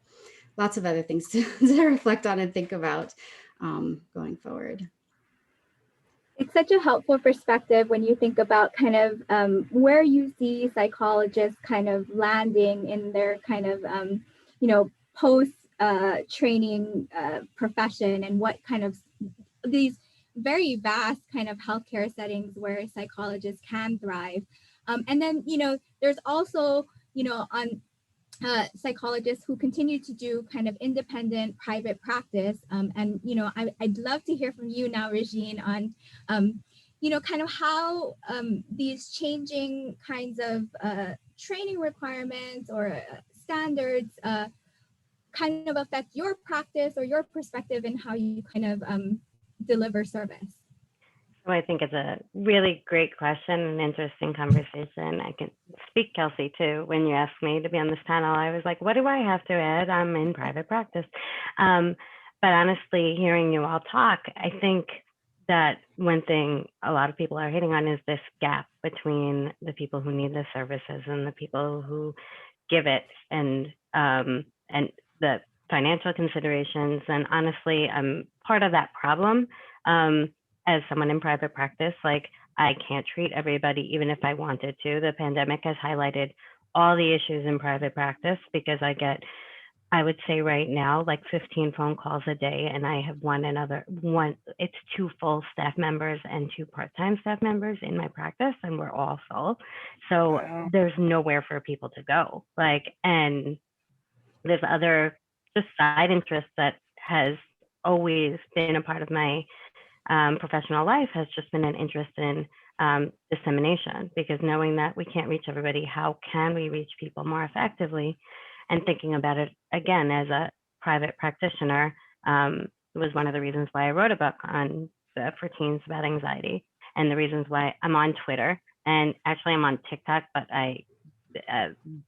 lots of other things to reflect on and think about going forward. It's such a helpful perspective when you think about kind of where you see psychologists kind of landing in their kind of, post training profession, and what kind of these very vast kind of healthcare settings where psychologists can thrive. And then, there's also, on psychologists who continue to do kind of independent private practice. And, I'd love to hear from you now, Regine, on, kind of how these changing kinds of training requirements or standards kind of affect your practice or your perspective and how you kind of deliver service. So I think it's a really great question and interesting conversation. I can speak, Kelsey, too. When you asked me to be on this panel, I was like, what do I have to add? I'm in private practice. But honestly, hearing you all talk, I think that one thing a lot of people are hitting on is this gap between the people who need the services and the people who give it, and the financial considerations. And honestly, I'm part of that problem. As someone in private practice, like, I can't treat everybody, even if I wanted to. The pandemic has highlighted all the issues in private practice, because I would say right now, like 15 phone calls a day, and I have it's 2 full staff members and 2 part-time staff members in my practice, and we're all full. So Wow. There's nowhere for people to go. And there's other just side interests that has always been a part of my professional life, has just been an interest in dissemination, because knowing that we can't reach everybody, how can we reach people more effectively? And thinking about it again as a private practitioner was one of the reasons why I wrote a book for teens about anxiety, and the reasons why I'm on Twitter, and actually I'm on TikTok, but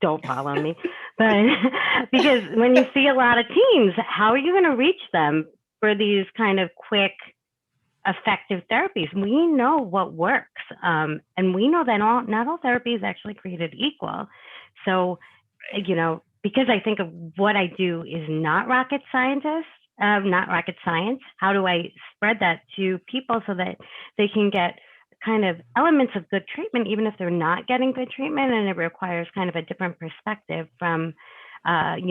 don't follow me. But because when you see a lot of teens, how are you going to reach them for these kind of quick, effective therapies? We know what works, and we know that not all therapy is actually created equal. So, because I think of what I do is not rocket science. How do I spread that to people so that they can get kind of elements of good treatment, even if they're not getting good treatment, and it requires kind of a different perspective from, I'm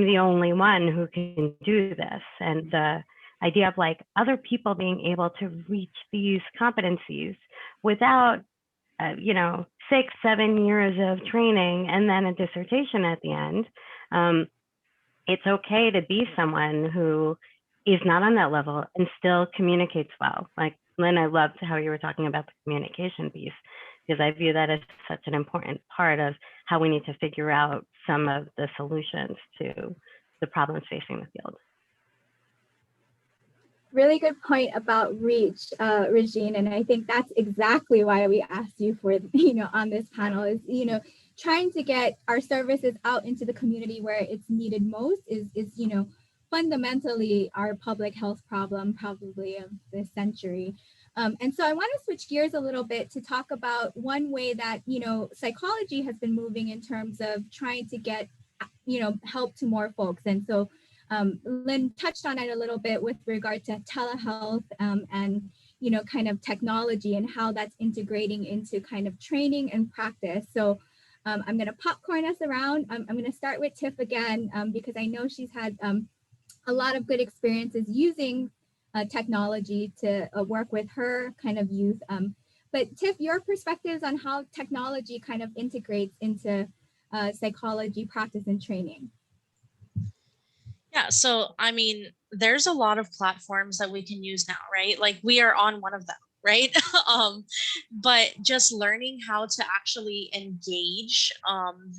the only one who can do this, and the idea of like other people being able to reach these competencies without, 6-7 years of training and then a dissertation at the end. It's okay to be someone who is not on that level and still communicates well. Like, Lynn, I loved how you were talking about the communication piece, because I view that as such an important part of how we need to figure out some of the solutions to the problems facing the field. Really good point about reach, Regine, and I think that's exactly why we asked you for, on this panel is, trying to get our services out into the community where it's needed most is fundamentally our public health problem, probably of this century. And so I want to switch gears a little bit to talk about one way that, psychology has been moving in terms of trying to get, help to more folks. And so Lynn touched on it a little bit with regard to telehealth and, kind of technology and how that's integrating into kind of training and practice. So I'm going to popcorn us around. I'm going to start with Tiff again, because I know she's had a lot of good experiences using technology to work with her kind of youth. But Tiff, your perspectives on how technology kind of integrates into psychology practice and training. Yeah, so I mean, there's a lot of platforms that we can use now, right? Like we are on one of them, right? But just learning how to actually engage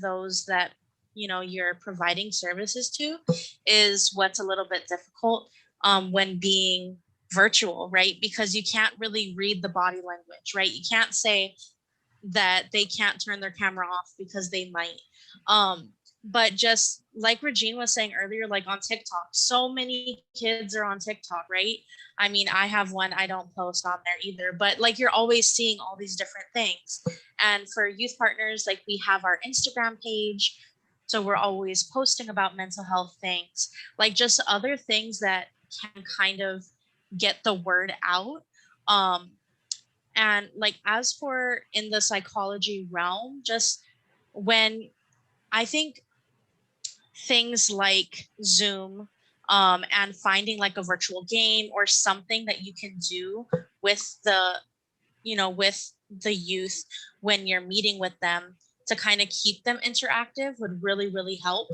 those that you're providing services to is what's a little bit difficult when being virtual, right? Because you can't really read the body language, right? You can't say that they can't turn their camera off because they might. But just like Regine was saying earlier, like on TikTok, so many kids are on TikTok, right? I mean, I have one, I don't post on there either, but like you're always seeing all these different things. And for youth partners, like we have our Instagram page. So we're always posting about mental health things, like just other things that can kind of get the word out. And like as for in the psychology realm, just when I think things like Zoom and finding like a virtual game or something that you can do with with the youth when you're meeting with them to kind of keep them interactive would really, really help.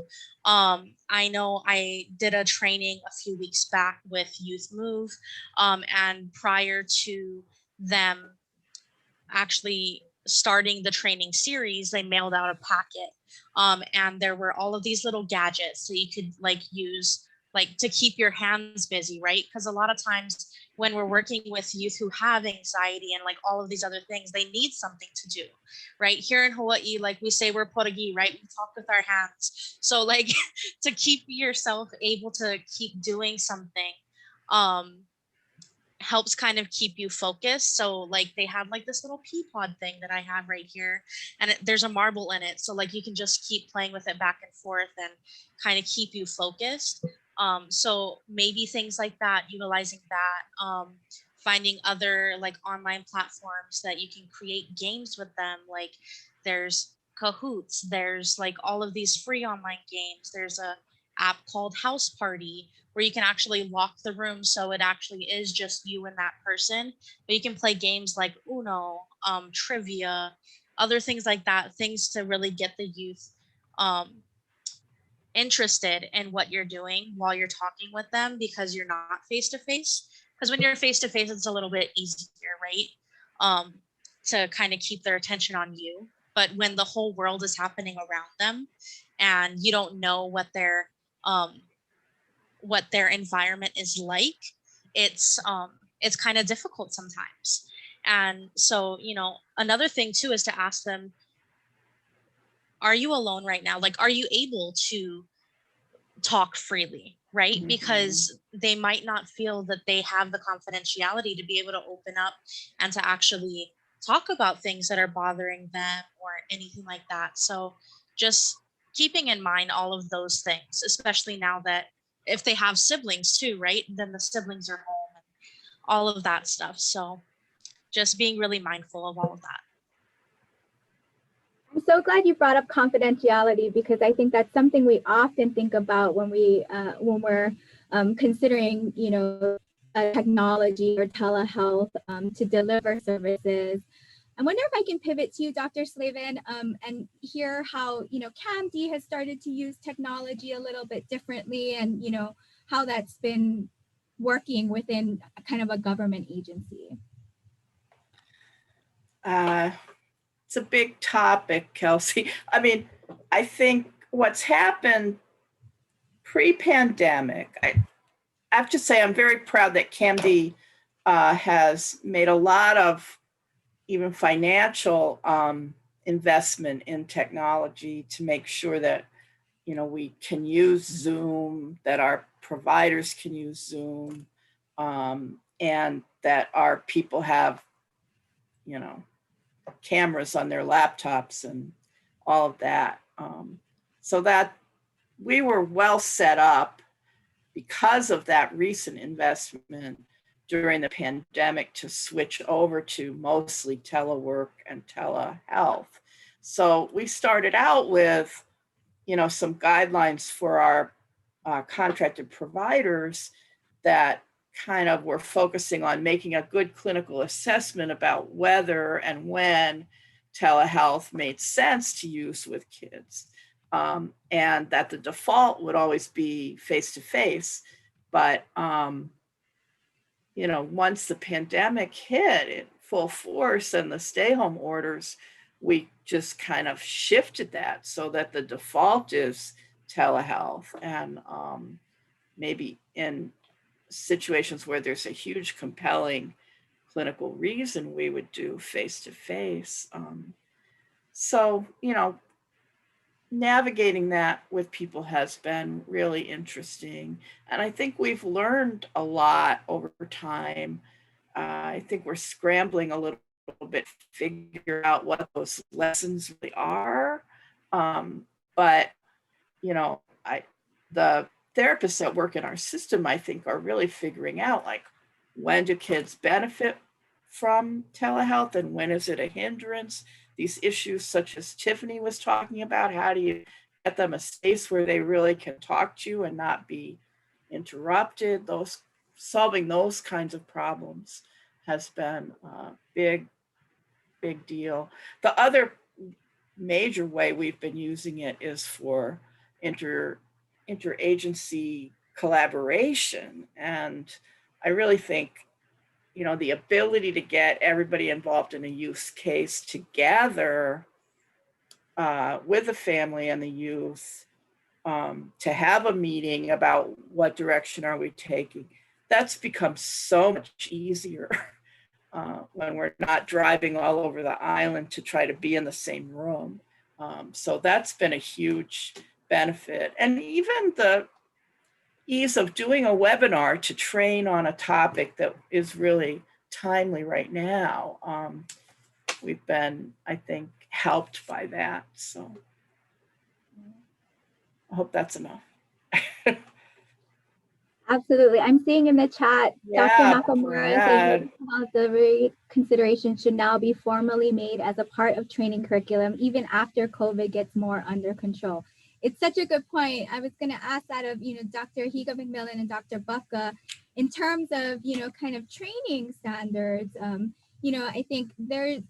I know I did a training a few weeks back with Youth Move, and prior to them actually starting the training series, they mailed out a packet. And there were all of these little gadgets so you could like use like to keep your hands busy, right? Because a lot of times when we're working with youth who have anxiety and like all of these other things, they need something to do, right? Here in Hawaii, like we say we're poragi, right? We talk with our hands. So like to keep yourself able to keep doing something, helps kind of keep you focused. So like they have like this little pea pod thing that I have right here, and there's a marble in it. So like you can just keep playing with it back and forth and kind of keep you focused. So maybe things like that, utilizing that, finding other like online platforms that you can create games with them. Like there's Kahoots, there's like all of these free online games. There's a app called House Party where you can actually lock the room so it actually is just you and that person. But you can play games like Uno, trivia, other things like that, things to really get the youth interested in what you're doing while you're talking with them, because you're not face to face. Because when you're face to face, it's a little bit easier, right? To kind of keep their attention on you. But when the whole world is happening around them and you don't know what their environment is like, it's kind of difficult sometimes. And so another thing too is to ask them, are you alone right now? Like, are you able to talk freely, right? Mm-hmm. Because they might not feel that they have the confidentiality to be able to open up and to actually talk about things that are bothering them or anything like that. So just keeping in mind all of those things, especially now that if they have siblings too, right? Then the siblings are home and all of that stuff. So just being really mindful of all of that. I'm so glad you brought up confidentiality, because I think that's something we often think about when we're considering, technology or telehealth to deliver services. I wonder if I can pivot to you, Dr. Slavin, and hear how, CAMD has started to use technology a little bit differently, and, how that's been working within kind of a government agency. It's a big topic, Kelsey. I mean, I think what's happened pre-pandemic, I have to say I'm very proud that CAMD has made a lot of even financial investment in technology to make sure that you know, we can use Zoom, that our providers can use Zoom, and that our people have, you know, cameras on their laptops and all of that. So that we were well set up because of that recent investment during the pandemic to switch over to mostly telework and telehealth. So we started out with, you know, some guidelines for our contracted providers that kind of were focusing on making a good clinical assessment about whether and when telehealth made sense to use with kids. And that the default would always be face-to-face. But, you know, once the pandemic hit in full force and the stay-home orders, we just kind of shifted that so that the default is telehealth. And maybe in situations where there's a huge compelling clinical reason, we would do face-to-face. So, you know, navigating that with people has been really interesting. And I think we've learned a lot over time. I think we're scrambling a little bit to figure out what those lessons really are. But, you know, the therapists that work in our system, I think, are really figuring out, like, when do kids benefit from telehealth and when is it a hindrance? These issues such as Tiffany was talking about, how do you get them a space where they really can talk to you and not be interrupted? Solving those kinds of problems has been a big deal. The other major way we've been using it is for interagency collaboration. And I really think, you know, the ability to get everybody involved in a use case together with the family and the youth, to have a meeting about what direction are we taking, that's become so much easier when we're not driving all over the island to try to be in the same room. So that's been a huge benefit. And even the ease of doing a webinar to train on a topic that is really timely right now. We've been, I think, helped by that. So I hope that's enough. Absolutely. I'm seeing in the chat, Yeah, Dr. Nakamura saying delivery consideration should now be formally made as a part of training curriculum, even after COVID gets more under control. It's such a good point. I was going to ask that of, you know, Dr. Higa McMillan and Dr. Bufka, in terms of, you know, kind of training standards. You know, I think there's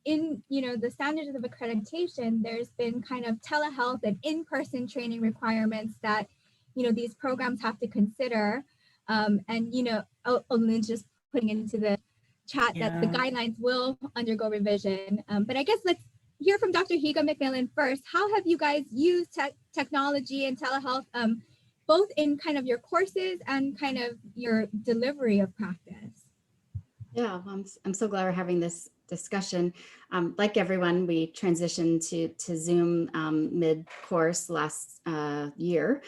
in, you know, the standards of accreditation, there's been kind of telehealth and in-person training requirements that, you know, these programs have to consider. And, you know, Lynn's just putting into the chat that the guidelines will undergo revision. But I guess let's hear from Dr. Higa McMillan first. How have you guys used technology and telehealth, both in kind of your courses and kind of your delivery of practice? Yeah, I'm so glad we're having this discussion. Like everyone, we transitioned to Zoom mid-course last year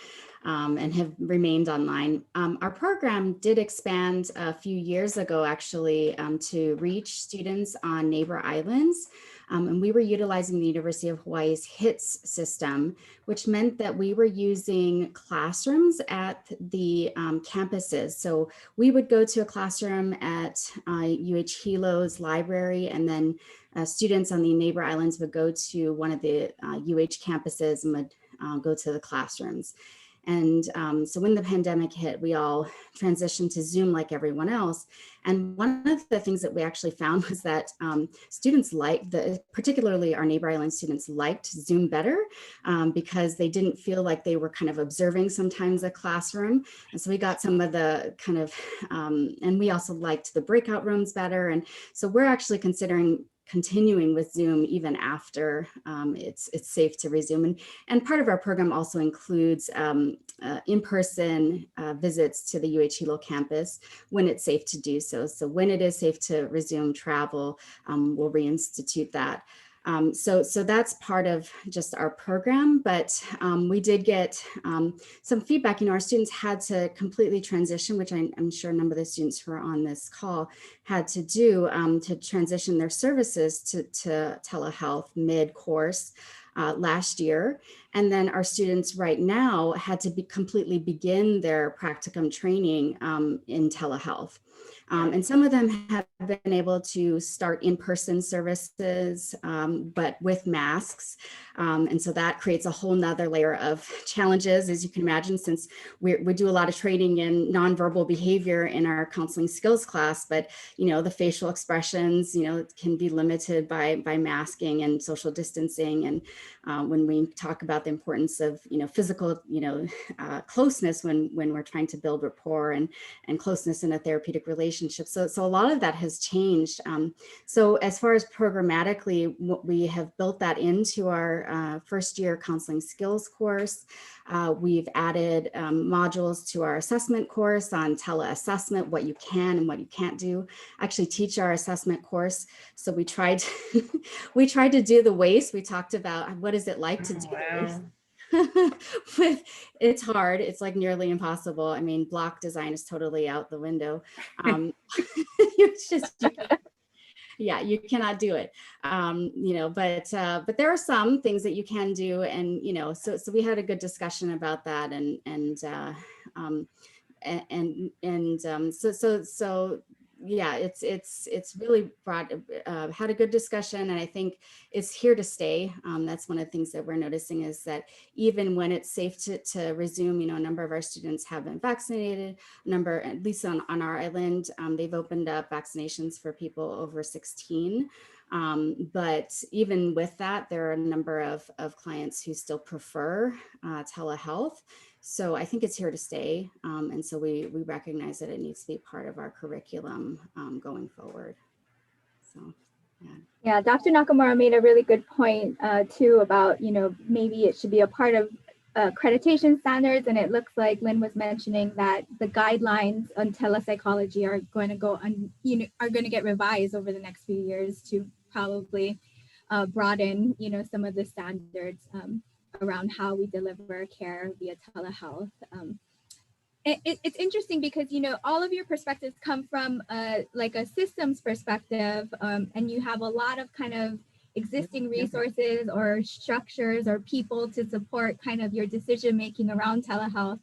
and have remained online. Our program did expand a few years ago, actually, to reach students on neighbor islands. And we were utilizing the University of Hawaii's HITS system, which meant that we were using classrooms at the campuses. So we would go to a classroom at UH Hilo's library, and then students on the neighbor islands would go to one of the UH campuses and would go to the classrooms. And so when the pandemic hit, we all transitioned to Zoom like everyone else. And one of the things that we actually found was that students particularly our neighbor island students, liked Zoom better because they didn't feel like they were kind of observing sometimes a classroom. And so we got some of the kind of, and we also liked the breakout rooms better. And so we're actually considering continuing with Zoom even after it's safe to resume. And part of our program also includes in-person visits to the UH Hilo campus when it's safe to do so. So when it is safe to resume travel, we'll reinstitute that. So that's part of just our program, but we did get some feedback. Our students had to completely transition, which I'm sure a number of the students who are on this call had to do, to transition their services to telehealth mid-course last year. And then our students right now had to completely begin their practicum training in telehealth. And some of them have been able to start in-person services, but with masks. And so that creates a whole nother layer of challenges, as you can imagine, since we do a lot of training in nonverbal behavior in our counseling skills class, but the facial expressions, can be limited by masking and social distancing. And when we talk about the importance of, physical, closeness when we're trying to build rapport and closeness in a therapeutic relationship. So a lot of that has changed. So as far as programmatically, we have built that into our first year counseling skills course. We've added modules to our assessment course on teleassessment, what you can and what you can't do. Actually teach our assessment course. So we tried to do the WACE. We talked about what is it like to do the WACE. It's hard. It's like nearly impossible. I mean, block design is totally out the window. It's just, you cannot do it. But there are some things that you can do, and so we had a good discussion about that, it's really had a good discussion, and I think it's here to stay. That's one of the things that we're noticing is that even when it's safe to resume, a number of our students have been vaccinated. At least on our island, they've opened up vaccinations for people over 16. But even with that, there are a number of clients who still prefer telehealth. So I think it's here to stay. And so we recognize that it needs to be part of our curriculum going forward. So, yeah, Dr. Nakamura made a really good point too about, maybe it should be a part of accreditation standards. And it looks like Lynn was mentioning that the guidelines on telepsychology are going to are going to get revised over the next few years to probably broaden, some of the standards around how we deliver care via telehealth. It's interesting because, all of your perspectives come from like a systems perspective, and you have a lot of kind of existing resources or structures or people to support kind of your decision making around telehealth.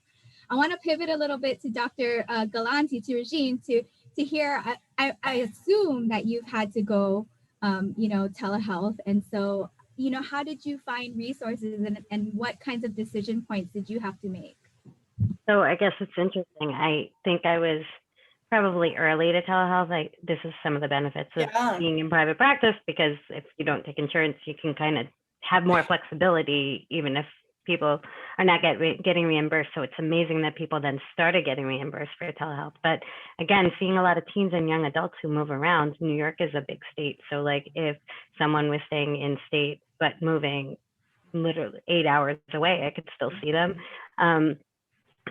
I want to pivot a little bit to Dr. Galanti, to Regine, to hear. I assume that you've had to go, telehealth, and so, how did you find resources and what kinds of decision points did you have to make? So I guess it's interesting. I think I was probably early to telehealth. This is some of the benefits of being in private practice, because if you don't take insurance, you can kind of have more flexibility, even if people are not getting reimbursed. So it's amazing that people then started getting reimbursed for telehealth. But again, seeing a lot of teens and young adults who move around. New York is a big state. So like if someone was staying in state, but moving literally 8 hours away, I could still see them.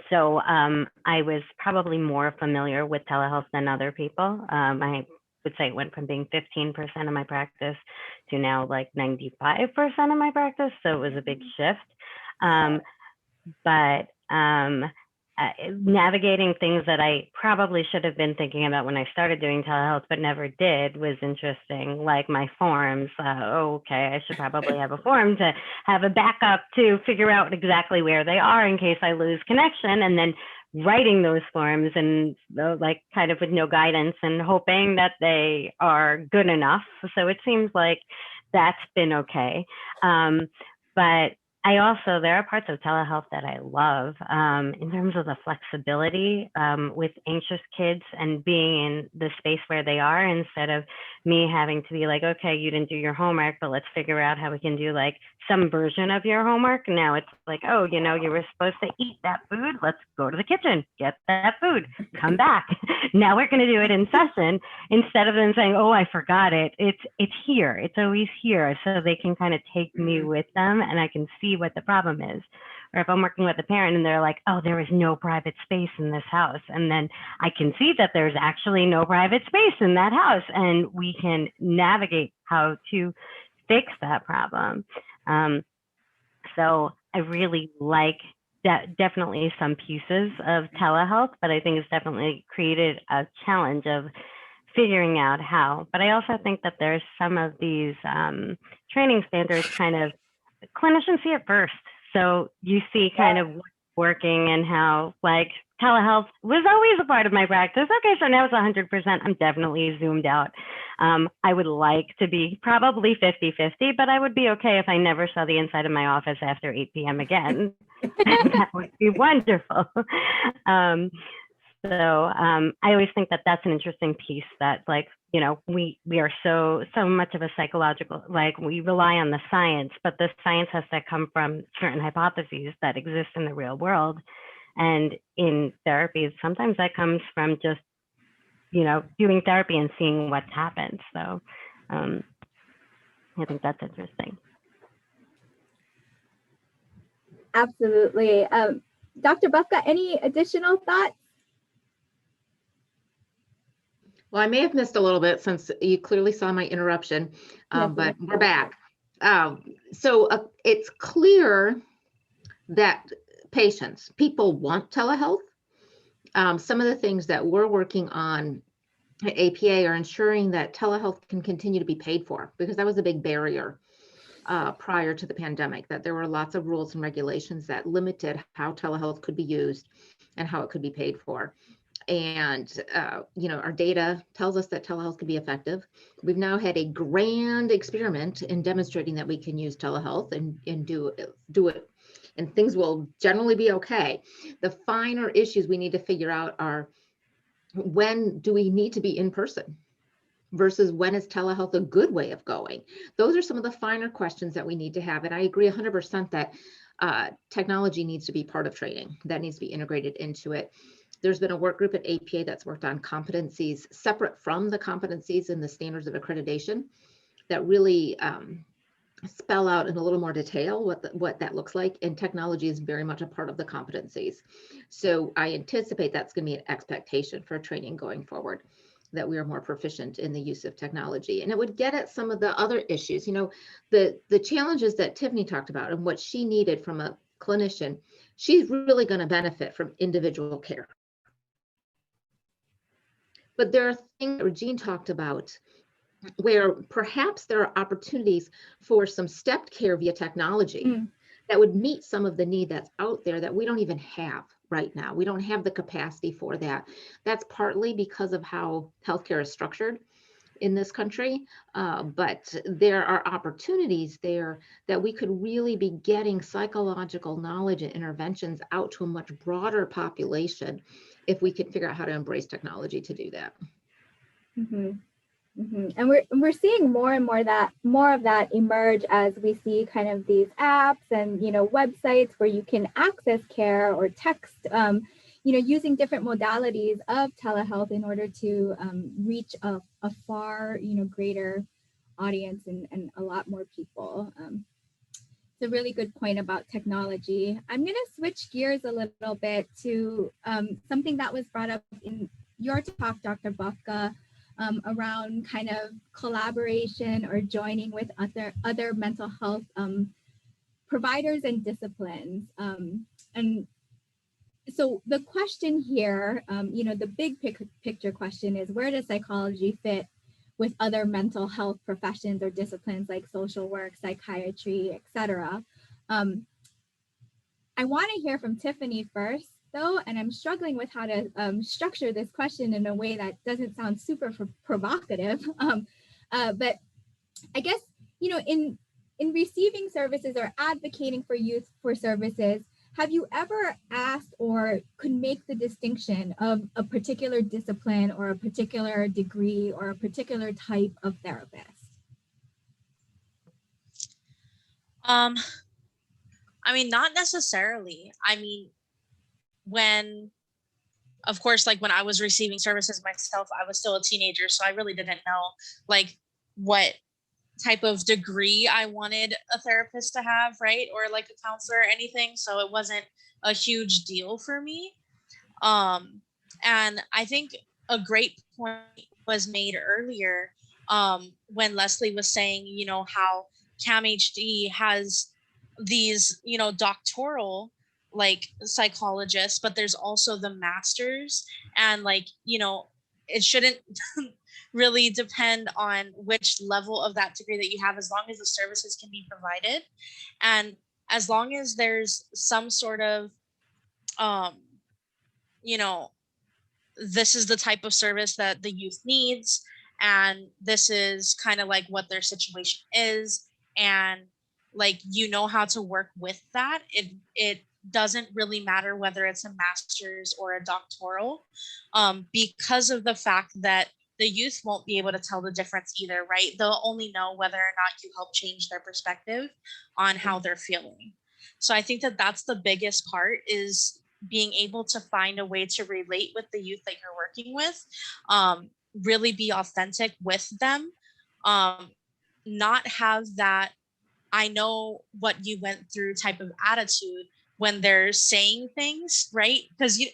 So I was probably more familiar with telehealth than other people. I would say it went from being 15% of my practice to now like 95% of my practice. So it was a big shift. But navigating things that I probably should have been thinking about when I started doing telehealth, but never did, was interesting. Like my forms. Okay, I should probably have a form to have a backup to figure out exactly where they are in case I lose connection, and then writing those forms and like kind of with no guidance and hoping that they are good enough. So it seems like that's been okay. But there are parts of telehealth that I love in terms of the flexibility with anxious kids and being in the space where they are, instead of me having to be like, okay, you didn't do your homework, but let's figure out how we can do like some version of your homework. Now it's like, oh, you were supposed to eat that food. Let's go to the kitchen, get that food, come back. Now we're going to do it in session, instead of them saying, oh, I forgot it. It's here. It's always here. So they can kind of take me with them, and I can see what the problem is. Or if I'm working with a parent and they're like, oh, there is no private space in this house, and then I can see that there's actually no private space in that house, and we can navigate how to fix that problem. So I really like that, definitely some pieces of telehealth, but I think it's definitely created a challenge of figuring out how. But I also think that there's some of these training standards kind of clinicians see it first. So you see kind of what's working and how, like, telehealth was always a part of my practice. Okay, so now it's 100%. I'm definitely zoomed out. I would like to be probably 50-50, but I would be okay if I never saw the inside of my office after 8 p.m. again. That would be wonderful. I always think that that's an interesting piece, that, like, you know, we are so much of a psychological, like, we rely on the science, but the science has to come from certain hypotheses that exist in the real world. And in therapies, sometimes that comes from just, you know, doing therapy and seeing what's happened. So I think that's interesting. Absolutely. Dr. Bufka, any additional thoughts? Well, I may have missed a little bit since you clearly saw my interruption, but we're back. It's clear that people want telehealth. Some of the things that we're working on at APA are ensuring that telehealth can continue to be paid for, because that was a big barrier prior to the pandemic, that there were lots of rules and regulations that limited how telehealth could be used and how it could be paid for. And, you know, our data tells us that telehealth can be effective. We've now had a grand experiment in demonstrating that we can use telehealth and do it, and things will generally be okay. The finer issues we need to figure out are, when do we need to be in person versus when is telehealth a good way of going? Those are some of the finer questions that we need to have. And I agree 100% that technology needs to be part of training, that needs to be integrated into it. There's been a work group at APA that's worked on competencies separate from the competencies and the standards of accreditation that really spell out in a little more detail what that looks like. And technology is very much a part of the competencies. So I anticipate that's going to be an expectation for training going forward, that we are more proficient in the use of technology. And it would get at some of the other issues, you know, the challenges that Tiffany talked about and what she needed from a clinician. She's really going to benefit from individual care. But there are things that Regine talked about where perhaps there are opportunities for some stepped care via technology that would meet some of the need that's out there that we don't even have right now. We don't have the capacity for that. That's partly because of how healthcare is structured in this country, but there are opportunities there that we could really be getting psychological knowledge and interventions out to a much broader population if we could figure out how to embrace technology to do that. Mm-hmm. Mm-hmm. And we're seeing more and more of that emerge as we see kind of these apps and, you know, websites where you can access care or text, you know, using different modalities of telehealth in order to reach a far, you know, greater audience and a lot more people. It's a really good point about technology. I'm going to switch gears a little bit to something that was brought up in your talk, Dr. Bufka, around kind of collaboration or joining with other mental health providers and disciplines. And so the question here, you know, the big picture question is, where does psychology fit with other mental health professions or disciplines like social work, psychiatry, etc.? I want to hear from Tiffany first, though, and I'm struggling with how to structure this question in a way that doesn't sound super provocative. But I guess, you know, in receiving services or advocating for youth for services, have you ever asked or could make the distinction of a particular discipline or a particular degree or a particular type of therapist? I mean, not necessarily. I mean, of course, like when I was receiving services myself, I was still a teenager, so I really didn't know like what type of degree I wanted a therapist to have, right? Or like a counselor or anything. So it wasn't a huge deal for me. And I think a great point was made earlier when Leslie was saying, you know, how CAMHD has these, you know, doctoral like psychologists, but there's also the masters, and like, you know, it shouldn't really depend on which level of that degree that you have, as long as the services can be provided, and as long as there's some sort of um you know, this is the type of service that the youth needs, and this is kind of like what their situation is, and like, you know, how to work with that, it doesn't really matter whether it's a master's or a doctoral, because of the fact that the youth won't be able to tell the difference either, right? They'll only know whether or not you help change their perspective on how they're feeling. So I think that that's the biggest part, is being able to find a way to relate with the youth that you're working with, really be authentic with them, um, not have that I know what you went through type of attitude when they're saying things, right? Because you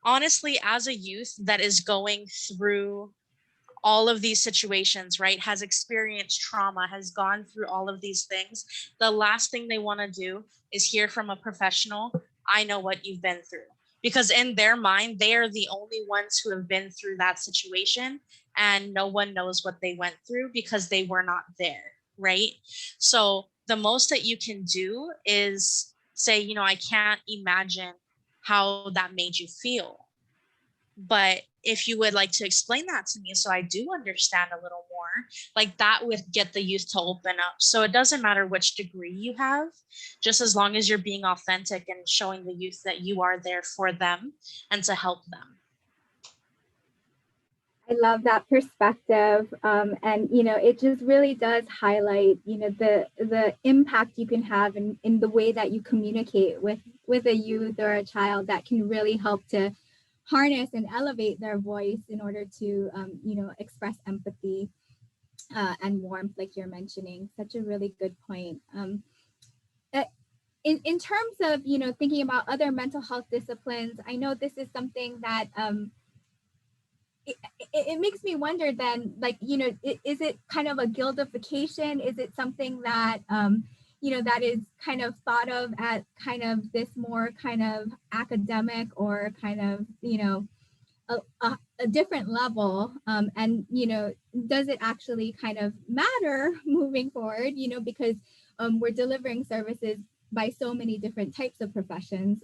honestly, as a youth that is going through all of these situations, right, has experienced trauma, has gone through all of these things, the last thing they want to do is hear from a professional, I know what you've been through. Because in their mind, they are the only ones who have been through that situation, and no one knows what they went through because they were not there, right? So the most that you can do is say, you know, I can't imagine how that made you feel, but if you would like to explain that to me so I do understand a little more, like that would get the youth to open up. So it doesn't matter which degree you have, just as long as you're being authentic and showing the youth that you are there for them and to help them. I love that perspective, and you know, it just really does highlight, you know, the impact you can have in the way that you communicate with a youth or a child, that can really help to harness and elevate their voice in order to, you know, express empathy and warmth, like you're mentioning. Such a really good point. In terms of, you know, thinking about other mental health disciplines, I know this is something that it makes me wonder then, like, you know, is it kind of a guildification? Is it something that, you know, that is kind of thought of at kind of this more kind of academic or kind of, you know, a different level? And, you know, does it actually kind of matter moving forward, you know, because we're delivering services by so many different types of professions.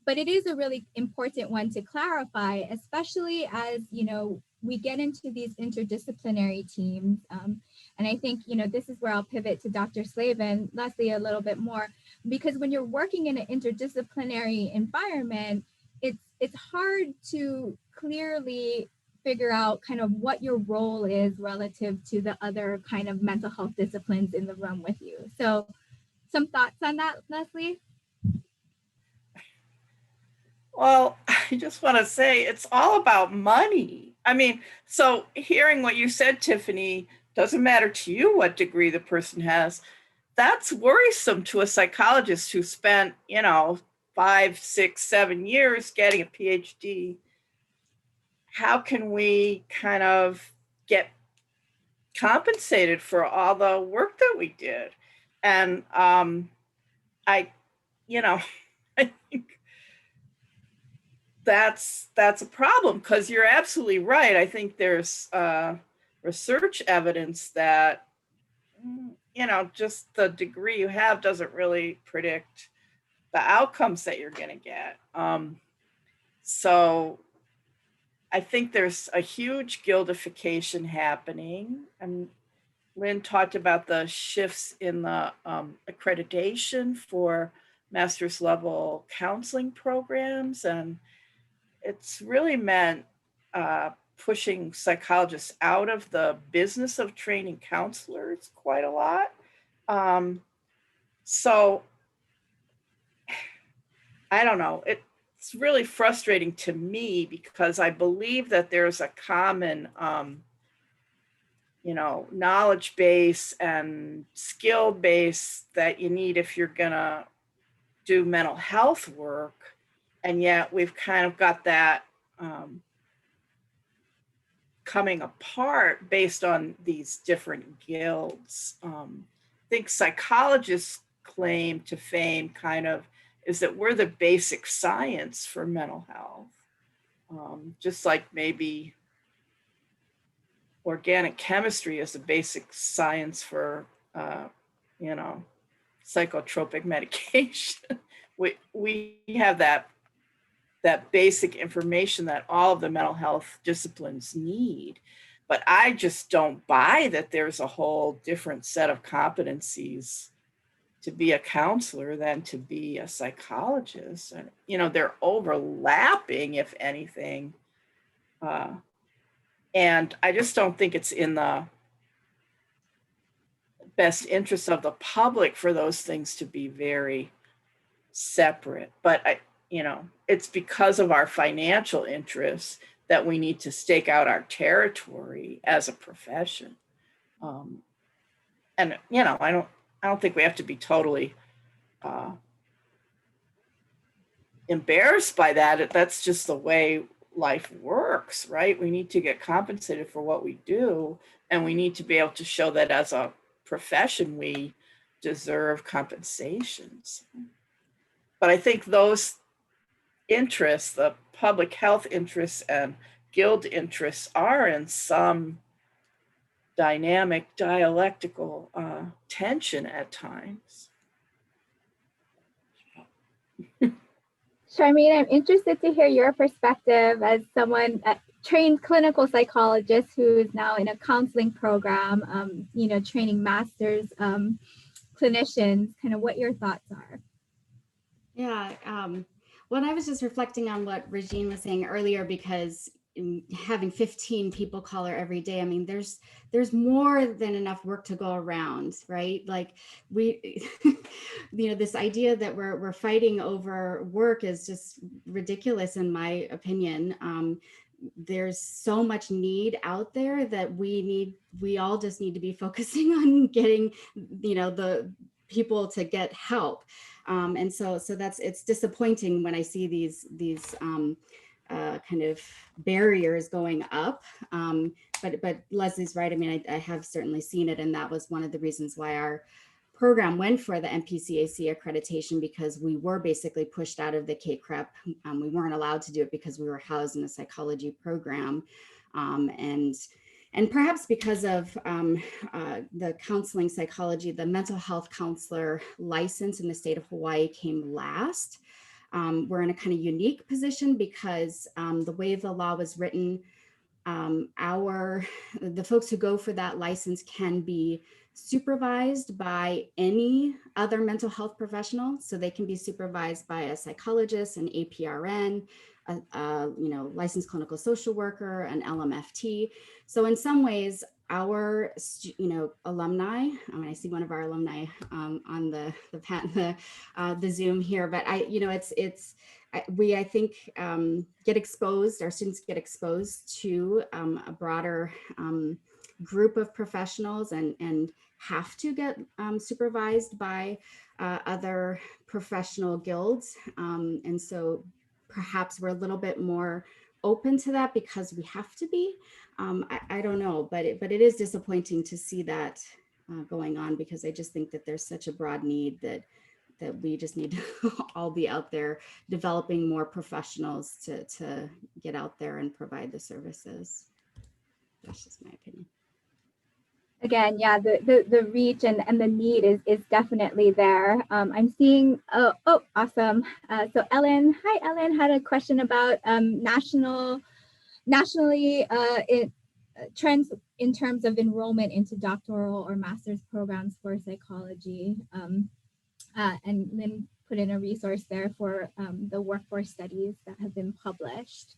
But it is a really important one to clarify, especially as, you know, we get into these interdisciplinary teams. And I think, you know, this is where I'll pivot to Dr. Slavin, Leslie, a little bit more, because when you're working in an interdisciplinary environment, it's hard to clearly figure out kind of what your role is relative to the other kind of mental health disciplines in the room with you. So some thoughts on that, Leslie? Well, I just want to say it's all about money. I mean, so hearing what you said, Tiffany, doesn't matter to you what degree the person has. That's worrisome to a psychologist who spent, you know, 5, 6, 7 years getting a PhD. How can we kind of get compensated for all the work that we did? And I, you know, I think that's a problem, because you're absolutely right. I think there's research evidence that, you know, just the degree you have doesn't really predict the outcomes that you're going to get. So I think there's a huge guildification happening. And Lynn talked about the shifts in the accreditation for master's level counseling programs, and it's really meant pushing psychologists out of the business of training counselors quite a lot. So I don't know. It's really frustrating to me, because I believe that there's a common, you know, knowledge base and skill base that you need if you're gonna do mental health work, and yet we've kind of got that coming apart based on these different guilds. I think psychologists' claim to fame kind of is that we're the basic science for mental health. Just like maybe organic chemistry is the basic science for, you know, psychotropic medication. We have that basic information that all of the mental health disciplines need. But I just don't buy that there's a whole different set of competencies to be a counselor than to be a psychologist. And, you know, they're overlapping, if anything. And I just don't think it's in the best interest of the public for those things to be very separate. But you know, it's because of our financial interests that we need to stake out our territory as a profession. And you know, I don't think we have to be totally embarrassed by that. That's just the way life works, right? We need to get compensated for what we do, and we need to be able to show that as a profession we deserve compensations. But I think those interests, the public health interests and guild interests, are in some dynamic dialectical tension at times. Charmaine, I'm interested to hear your perspective as someone, a trained clinical psychologist who is now in a counseling program, you know, training master's clinicians, kind of what your thoughts are. Yeah, well, I was just reflecting on what Regine was saying earlier, because having 15 people call her every day, I mean, there's more than enough work to go around, right? Like we, you know, this idea that we're fighting over work is just ridiculous in my opinion. There's so much need out there that we all just need to be focusing on getting, you know, the people to get help. And so it's disappointing when I see these kind of barriers going up. But Leslie's right. I mean, I have certainly seen it. And that was one of the reasons why our program went for the NPCAC accreditation, because we were basically pushed out of the KCREP. We weren't allowed to do it because we were housed in a psychology program. And perhaps because of the counseling psychology, the mental health counselor license in the state of Hawaii came last. We're in a kind of unique position because the way the law was written, the folks who go for that license can be supervised by any other mental health professional. So they can be supervised by a psychologist, an APRN, you know, licensed clinical social worker, an LMFT. So in some ways, our, you know, alumni, I mean, I see one of our alumni on the Zoom here, but I think get exposed, our students get exposed to a broader group of professionals and have to get supervised by other professional guilds. And so perhaps we're a little bit more open to that because we have to be. I don't know, but it is disappointing to see that going on, because I just think that there's such a broad need that we just need to all be out there developing more professionals to get out there and provide the services. That's just my opinion. Again, yeah, the reach and the need is definitely there. I'm seeing, oh, awesome. So Ellen, hi Ellen, had a question about nationally trends in terms of enrollment into doctoral or master's programs for psychology. And Lynn put in a resource there for the workforce studies that have been published.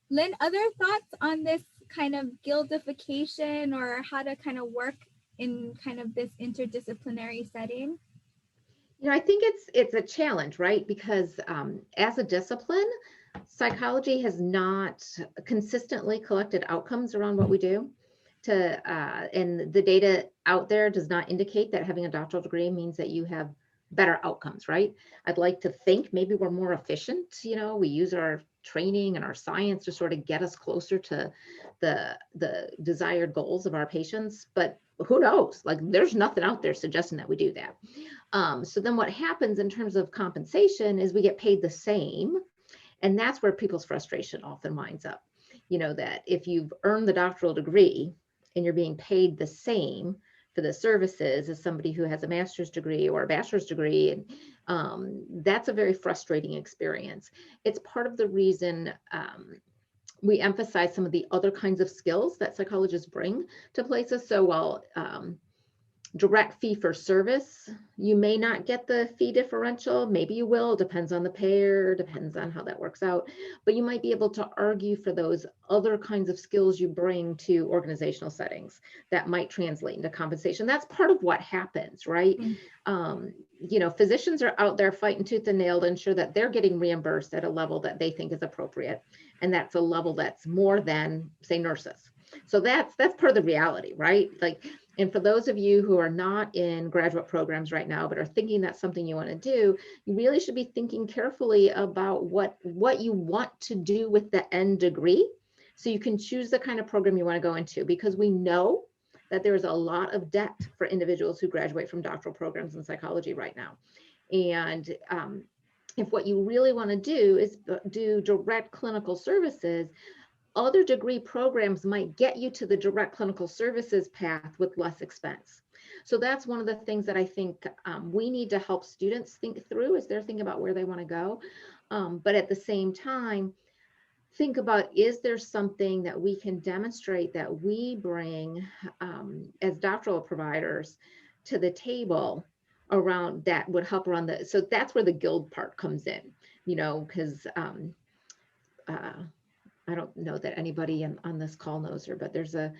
Lynn, other thoughts on this kind of guildification or how to kind of work in kind of this interdisciplinary setting? You know, I think it's a challenge, right? Because as a discipline, psychology has not consistently collected outcomes around what we do. And the data out there does not indicate that having a doctoral degree means that you have better outcomes, right? I'd like to think maybe we're more efficient. You know, we use our training and our science to sort of get us closer to the desired goals of our patients, but who knows? Like, there's nothing out there suggesting that we do that. So then what happens in terms of compensation is we get paid the same. And that's where people's frustration often winds up. You know, that if you've earned the doctoral degree and you're being paid the same for the services as somebody who has a master's degree or a bachelor's degree, and that's a very frustrating experience. It's part of the reason we emphasize some of the other kinds of skills that psychologists bring to places. So while direct fee for service, you may not get the fee differential. Maybe you will, depends on the payer, depends on how that works out. But you might be able to argue for those other kinds of skills you bring to organizational settings that might translate into compensation. That's part of what happens, right? You know, physicians are out there fighting tooth and nail to ensure that they're getting reimbursed at a level that they think is appropriate. And that's a level that's more than, say, nurses. So that's part of the reality, right? Like, and for those of you who are not in graduate programs right now, but are thinking that's something you want to do, you really should be thinking carefully about what you want to do with the end degree, so you can choose the kind of program you want to go into, because we know that there's a lot of debt for individuals who graduate from doctoral programs in psychology right now. And if what you really want to do is do direct clinical services, other degree programs might get you to the direct clinical services path with less expense. So that's one of the things that I think we need to help students think through as they're thinking about where they want to go. But at the same time, think about, is there something that we can demonstrate that we bring as doctoral providers to the table around that would help run the, so that's where the guild part comes in, you know, because I don't know that anybody on this call knows her, but there's a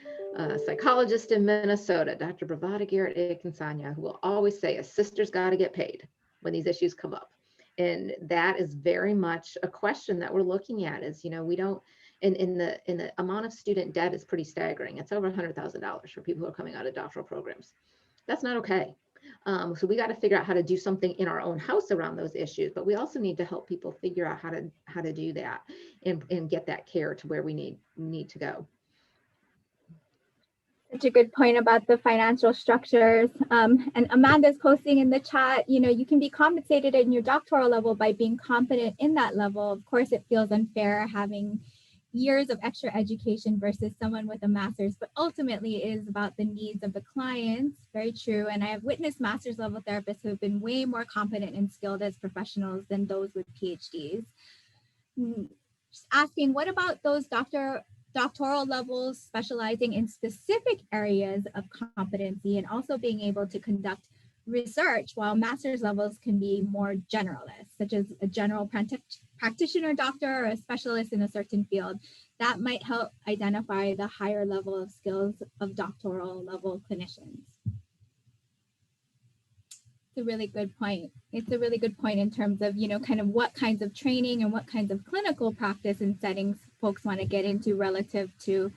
psychologist in Minnesota, Dr. Bravada Garrett-Akinsanya, who will always say a sister's got to get paid when these issues come up. And that is very much a question that we're looking at, is, you know, we don't, in the amount of student debt is pretty staggering. It's over $100,000 for people who are coming out of doctoral programs. That's not okay. So we got to figure out how to do something in our own house around those issues, but we also need to help people figure out how to do that and get that care to where we need to go. Such a good point about the financial structures. And Amanda's posting in the chat, you know, you can be compensated in your doctoral level by being competent in that level. Of course, it feels unfair having years of extra education versus someone with a master's, but ultimately it is about the needs of the clients. Very true. And I have witnessed master's level therapists who have been way more competent and skilled as professionals than those with PhDs. Just asking, what about those doctoral levels specializing in specific areas of competency and also being able to conduct research, while master's levels can be more generalist, such as a general practitioner doctor or a specialist in a certain field? That might help identify the higher level of skills of doctoral level clinicians. It's a really good point. It's a really good point in terms of, you know, kind of what kinds of training and what kinds of clinical practice and settings folks want to get into relative to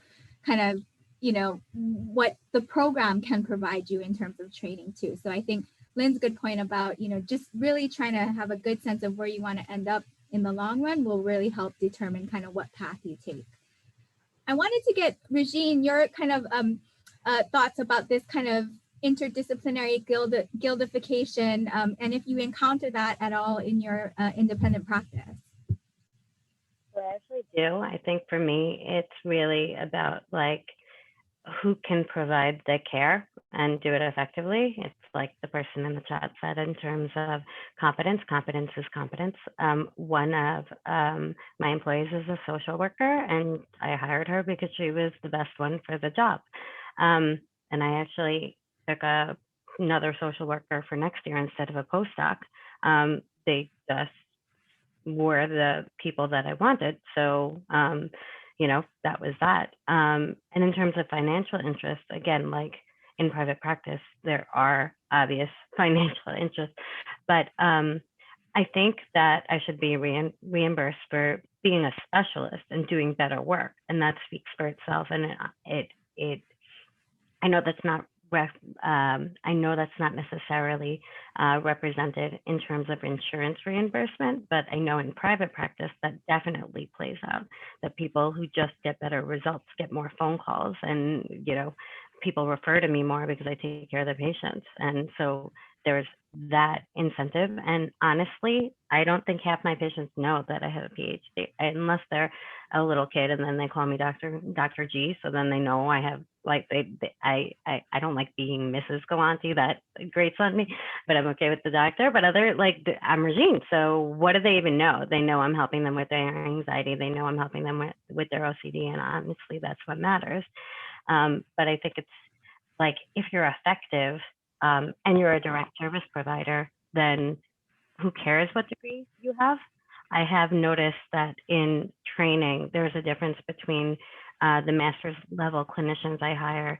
kind of, you know, what the program can provide you in terms of training too. So I think Lynn's good point about, you know, just really trying to have a good sense of where you want to end up in the long run will really help determine kind of what path you take. I wanted to get, Regine, your kind of thoughts about this kind of interdisciplinary guildification, and if you encounter that at all in your independent practice. I actually do. I think for me, it's really about like who can provide the care and do it effectively. It's like the person in the chat said in terms of competence. Competence is competence. One of my employees is a social worker, and I hired her because she was the best one for the job. And I actually took another social worker for next year instead of a postdoc. They just were the people that I wanted. So, you know, that was that. And in terms of financial interest, again, like in private practice, there are obvious financial interests, but I think that I should be reimbursed for being a specialist and doing better work. And that speaks for itself. And I know that's not I know that's not necessarily represented in terms of insurance reimbursement, but I know in private practice that definitely plays out, that people who just get better results get more phone calls, and, people refer to me more because I take care of the patients. And so there's that incentive. And honestly, I don't think half my patients know that I have a PhD, unless they're a little kid and then they call me Dr. G. So then they know I have, like, I don't like being Mrs. Galanti. That grates on me, but I'm okay with the doctor. But I'm Regine. So what do they even know? They know I'm helping them with their anxiety. They know I'm helping them with their OCD. And honestly, that's what matters. But I think it's like, if you're effective and you're a direct service provider, then who cares what degree you have? I have noticed that in training, there's a difference between the master's level clinicians I hire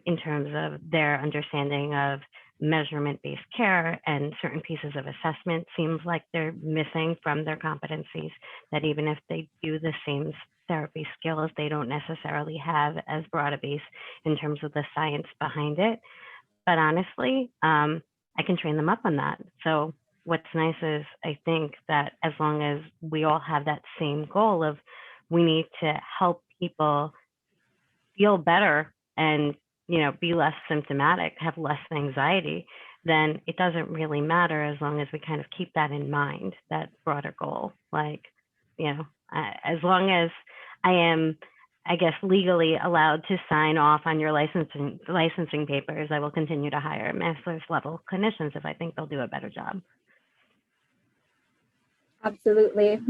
in terms of their understanding of measurement-based care, and certain pieces of assessment seems like they're missing from their competencies, that even if they do the same therapy skills, they don't necessarily have as broad a base in terms of the science behind it. But honestly, I can train them up on that. So what's nice is, I think that as long as we all have that same goal of, we need to help people feel better and, be less symptomatic, have less anxiety, then it doesn't really matter, as long as we kind of keep that in mind, that broader goal. Like, as long as I am, I guess, legally allowed to sign off on your licensing papers, I will continue to hire master's level clinicians if I think they'll do a better job. Absolutely.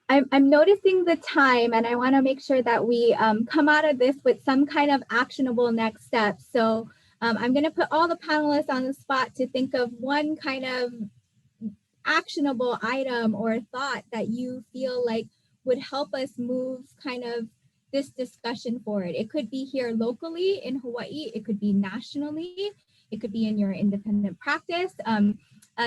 I'm noticing the time, and I want to make sure that we come out of this with some kind of actionable next step. So I'm going to put all the panelists on the spot to think of one kind of actionable item or thought that you feel like would help us move kind of this discussion forward. It could be here locally in Hawaii, it could be nationally, it could be in your independent practice.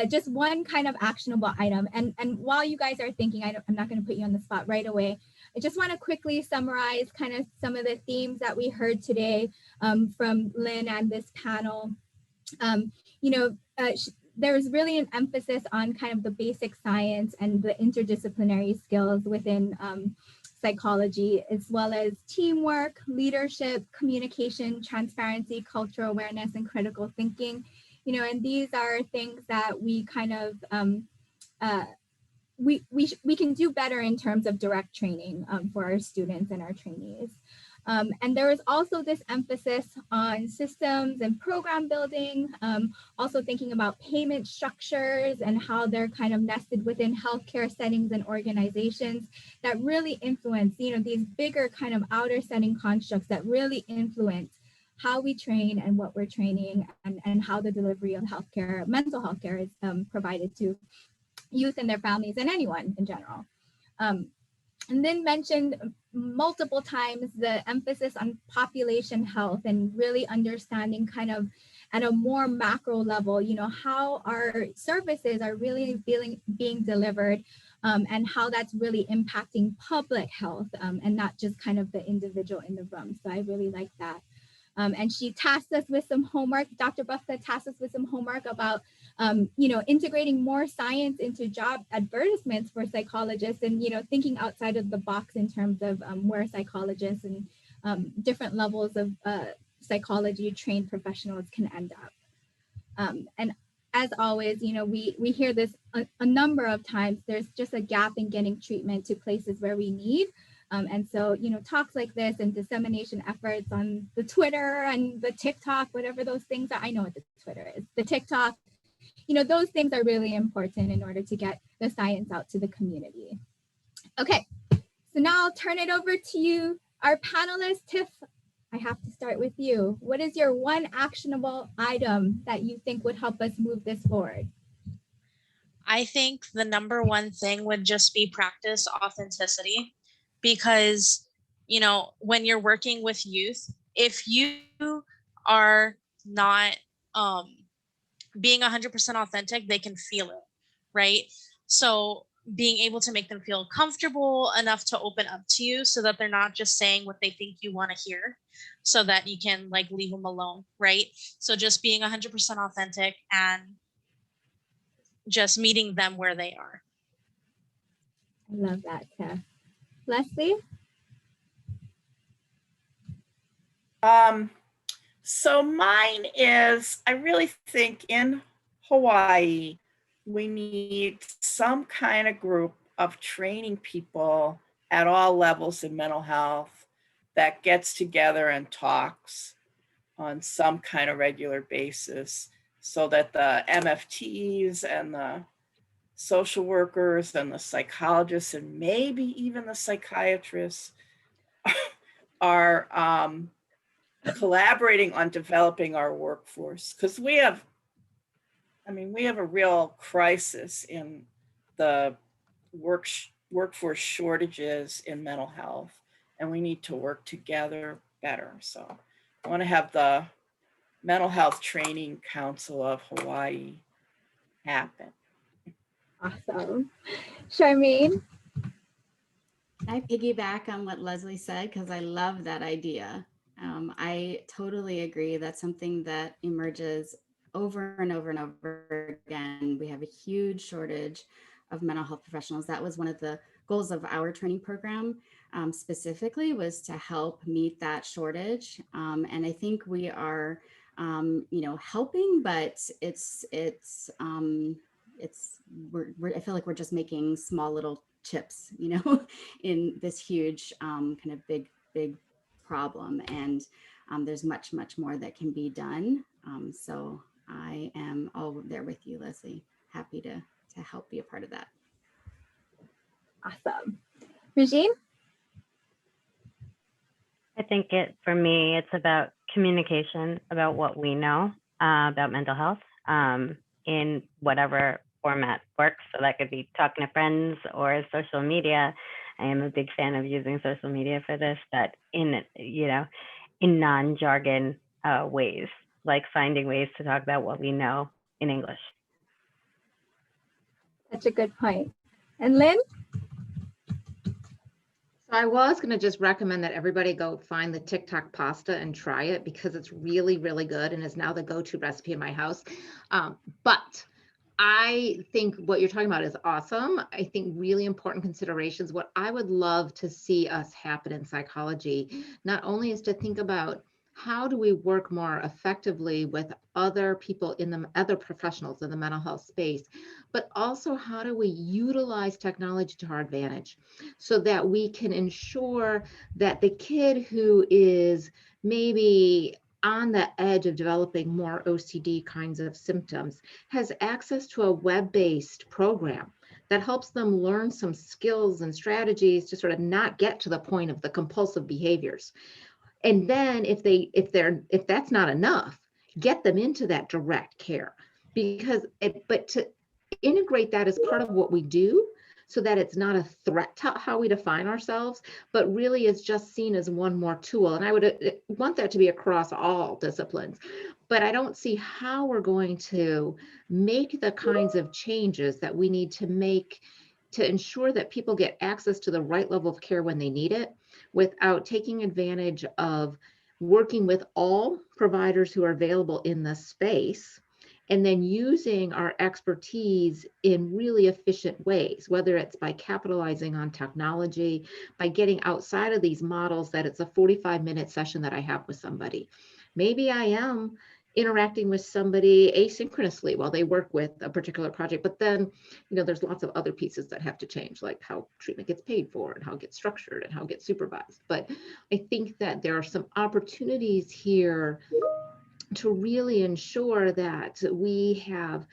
Just one kind of actionable item. And while you guys are thinking, I'm not going to put you on the spot right away. I just want to quickly summarize kind of some of the themes that we heard today from Lynn and this panel. There's really an emphasis on kind of the basic science and the interdisciplinary skills within psychology, as well as teamwork, leadership, communication, transparency, cultural awareness, and critical thinking. And these are things that we kind of we can do better in terms of direct training for our students and our trainees. And there is also this emphasis on systems and program building, also thinking about payment structures and how they're kind of nested within healthcare settings and organizations that really influence, these bigger kind of outer setting constructs that really influence how we train and what we're training, and how the delivery of healthcare, mental health care, is provided to youth and their families and anyone in general. And then mentioned multiple times the emphasis on population health and really understanding kind of at a more macro level, how our services are really being delivered and how that's really impacting public health and not just kind of the individual in the room. So I really like that. And she tasked us with some homework. Dr. Bufka tasked us with some homework about, integrating more science into job advertisements for psychologists, and, thinking outside of the box in terms of where psychologists and different levels of psychology trained professionals can end up. And as always, we hear this a number of times. There's just a gap in getting treatment to places where we need. And so, talks like this and dissemination efforts on the Twitter and the TikTok, whatever those things are, I know what the Twitter is, the TikTok, those things are really important in order to get the science out to the community. Okay, so now I'll turn it over to you, our panelists. Tiff, I have to start with you. What is your one actionable item that you think would help us move this forward? I think the number one thing would just be practice authenticity, because, when you're working with youth, if you are not being 100% authentic, they can feel it, right? So being able to make them feel comfortable enough to open up to you so that they're not just saying what they think you want to hear, so that you can like leave them alone, right? So just being 100% authentic and just meeting them where they are. I love that, Tess. Leslie? So mine is, I really think in Hawaii, we need some kind of group of training people at all levels in mental health that gets together and talks on some kind of regular basis, so that the MFTs and the social workers and the psychologists and maybe even the psychiatrists are collaborating on developing our workforce, because we have a real crisis in the workforce shortages in mental health, and we need to work together better. So I want to have the Mental Health Training Council of Hawaii happen. Awesome. Charmaine? I piggyback on what Leslie said because I love that idea. I totally agree. That's something that emerges over and over and over again. We have a huge shortage of mental health professionals. That was one of the goals of our training program, specifically, was to help meet that shortage. And I think we are, helping, but I feel like we're just making small little chips, in this huge kind of big problem. And there's much more that can be done. So I am all there with you, Leslie. Happy to help be a part of that. Awesome. Regine? I think for me, it's about communication about what we know about mental health in whatever format works. So that could be talking to friends or social media. I am a big fan of using social media for this, but in non-jargon ways, like finding ways to talk about what we know in English. Such a good point. And Lynn? So I was going to just recommend that everybody go find the TikTok pasta and try it, because it's really, really good and is now the go-to recipe in my house. But I think what you're talking about is awesome. I think really important considerations. What I would love to see us happen in psychology, not only is to think about how do we work more effectively with other people other professionals in the mental health space, but also how do we utilize technology to our advantage so that we can ensure that the kid who is maybe on the edge of developing more OCD kinds of symptoms has access to a web-based program that helps them learn some skills and strategies to sort of not get to the point of the compulsive behaviors. And then if that's not enough, get them into that direct care, but to integrate that as part of what we do, so that it's not a threat to how we define ourselves, but really is just seen as one more tool. And I would want that to be across all disciplines, but I don't see how we're going to make the kinds of changes that we need to make to ensure that people get access to the right level of care when they need it, without taking advantage of working with all providers who are available in this space, and then using our expertise in really efficient ways, whether it's by capitalizing on technology, by getting outside of these models that it's a 45-minute session that I have with somebody. Maybe I am interacting with somebody asynchronously while they work with a particular project, but then, there's lots of other pieces that have to change, like how treatment gets paid for and how it gets structured and how it gets supervised. But I think that there are some opportunities here to really ensure that we have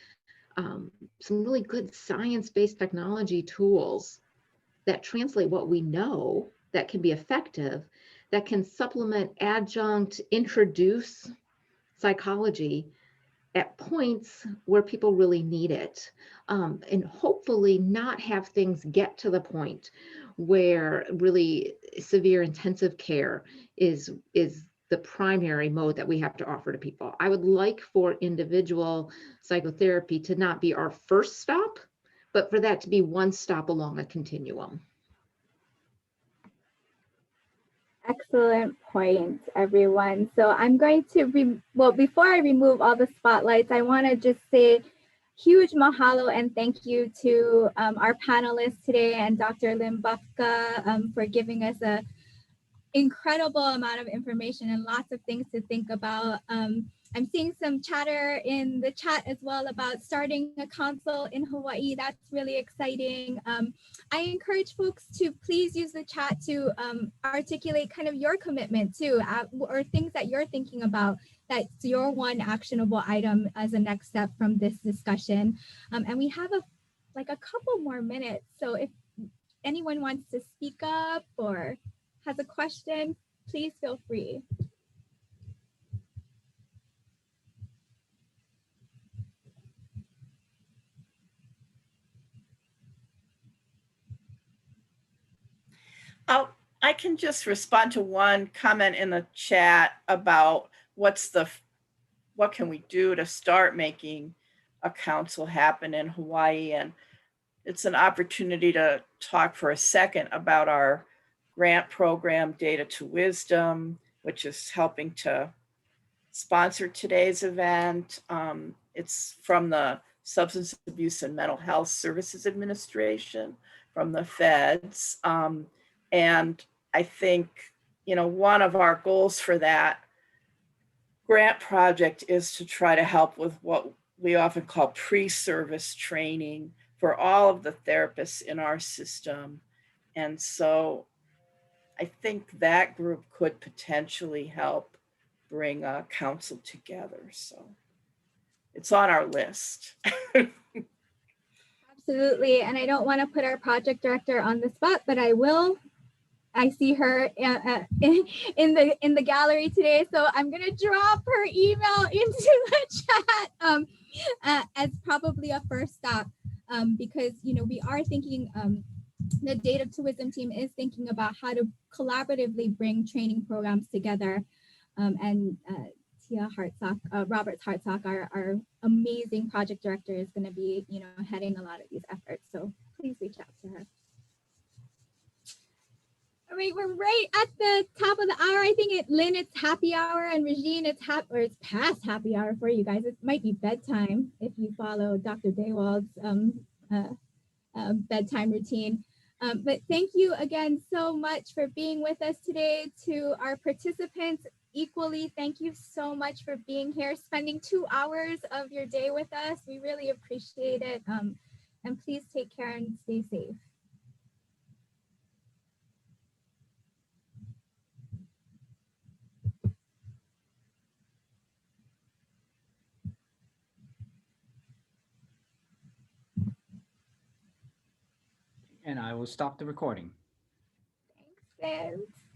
some really good science-based technology tools that translate what we know, that can be effective, that can supplement, adjunct, introduce psychology at points where people really need it, and hopefully not have things get to the point where really severe intensive care is the primary mode that we have to offer to people. I would like for individual psychotherapy to not be our first stop, but for that to be one stop along a continuum. Excellent point, everyone. So I'm going to, well, before I remove all the spotlights, I want to just say huge mahalo and thank you to our panelists today and Dr. Lynn Bufka for giving us a incredible amount of information and lots of things to think about. I'm seeing some chatter in the chat as well about starting a council in Hawaii. That's really exciting. I encourage folks to please use the chat to articulate kind of your commitment too, or things that you're thinking about. That's your one actionable item as a next step from this discussion. And we have a couple more minutes. So if anyone wants to speak up or has a question, please feel free. I can just respond to one comment in the chat about what can we do to start making a council happen in Hawaii. And it's an opportunity to talk for a second about our grant program, Data to Wisdom, which is helping to sponsor today's event. It's from the Substance Abuse and Mental Health Services Administration, from the feds. And I think, one of our goals for that grant project is to try to help with what we often call pre-service training for all of the therapists in our system. And so I think that group could potentially help bring a council together. So it's on our list. Absolutely. And I don't want to put our project director on the spot, but I will. I see her in the gallery today, so I'm gonna drop her email into the chat as probably a first stop, because we are thinking, the Data to Wisdom team is thinking about how to collaboratively bring training programs together, and Tia Hartsock, Roberts Hartsock, our amazing project director, is going to be heading a lot of these efforts. So please reach out to her. All right, we're right at the top of the hour. I think Lynn, it's happy hour, and Regine, it's past happy hour for you guys. It might be bedtime if you follow Dr. Daywald's bedtime routine. But thank you again so much for being with us today. To our participants, equally, thank you so much for being here, spending 2 hours of your day with us. We really appreciate it. And please take care and stay safe. And I will stop the recording. Thanks, Vince.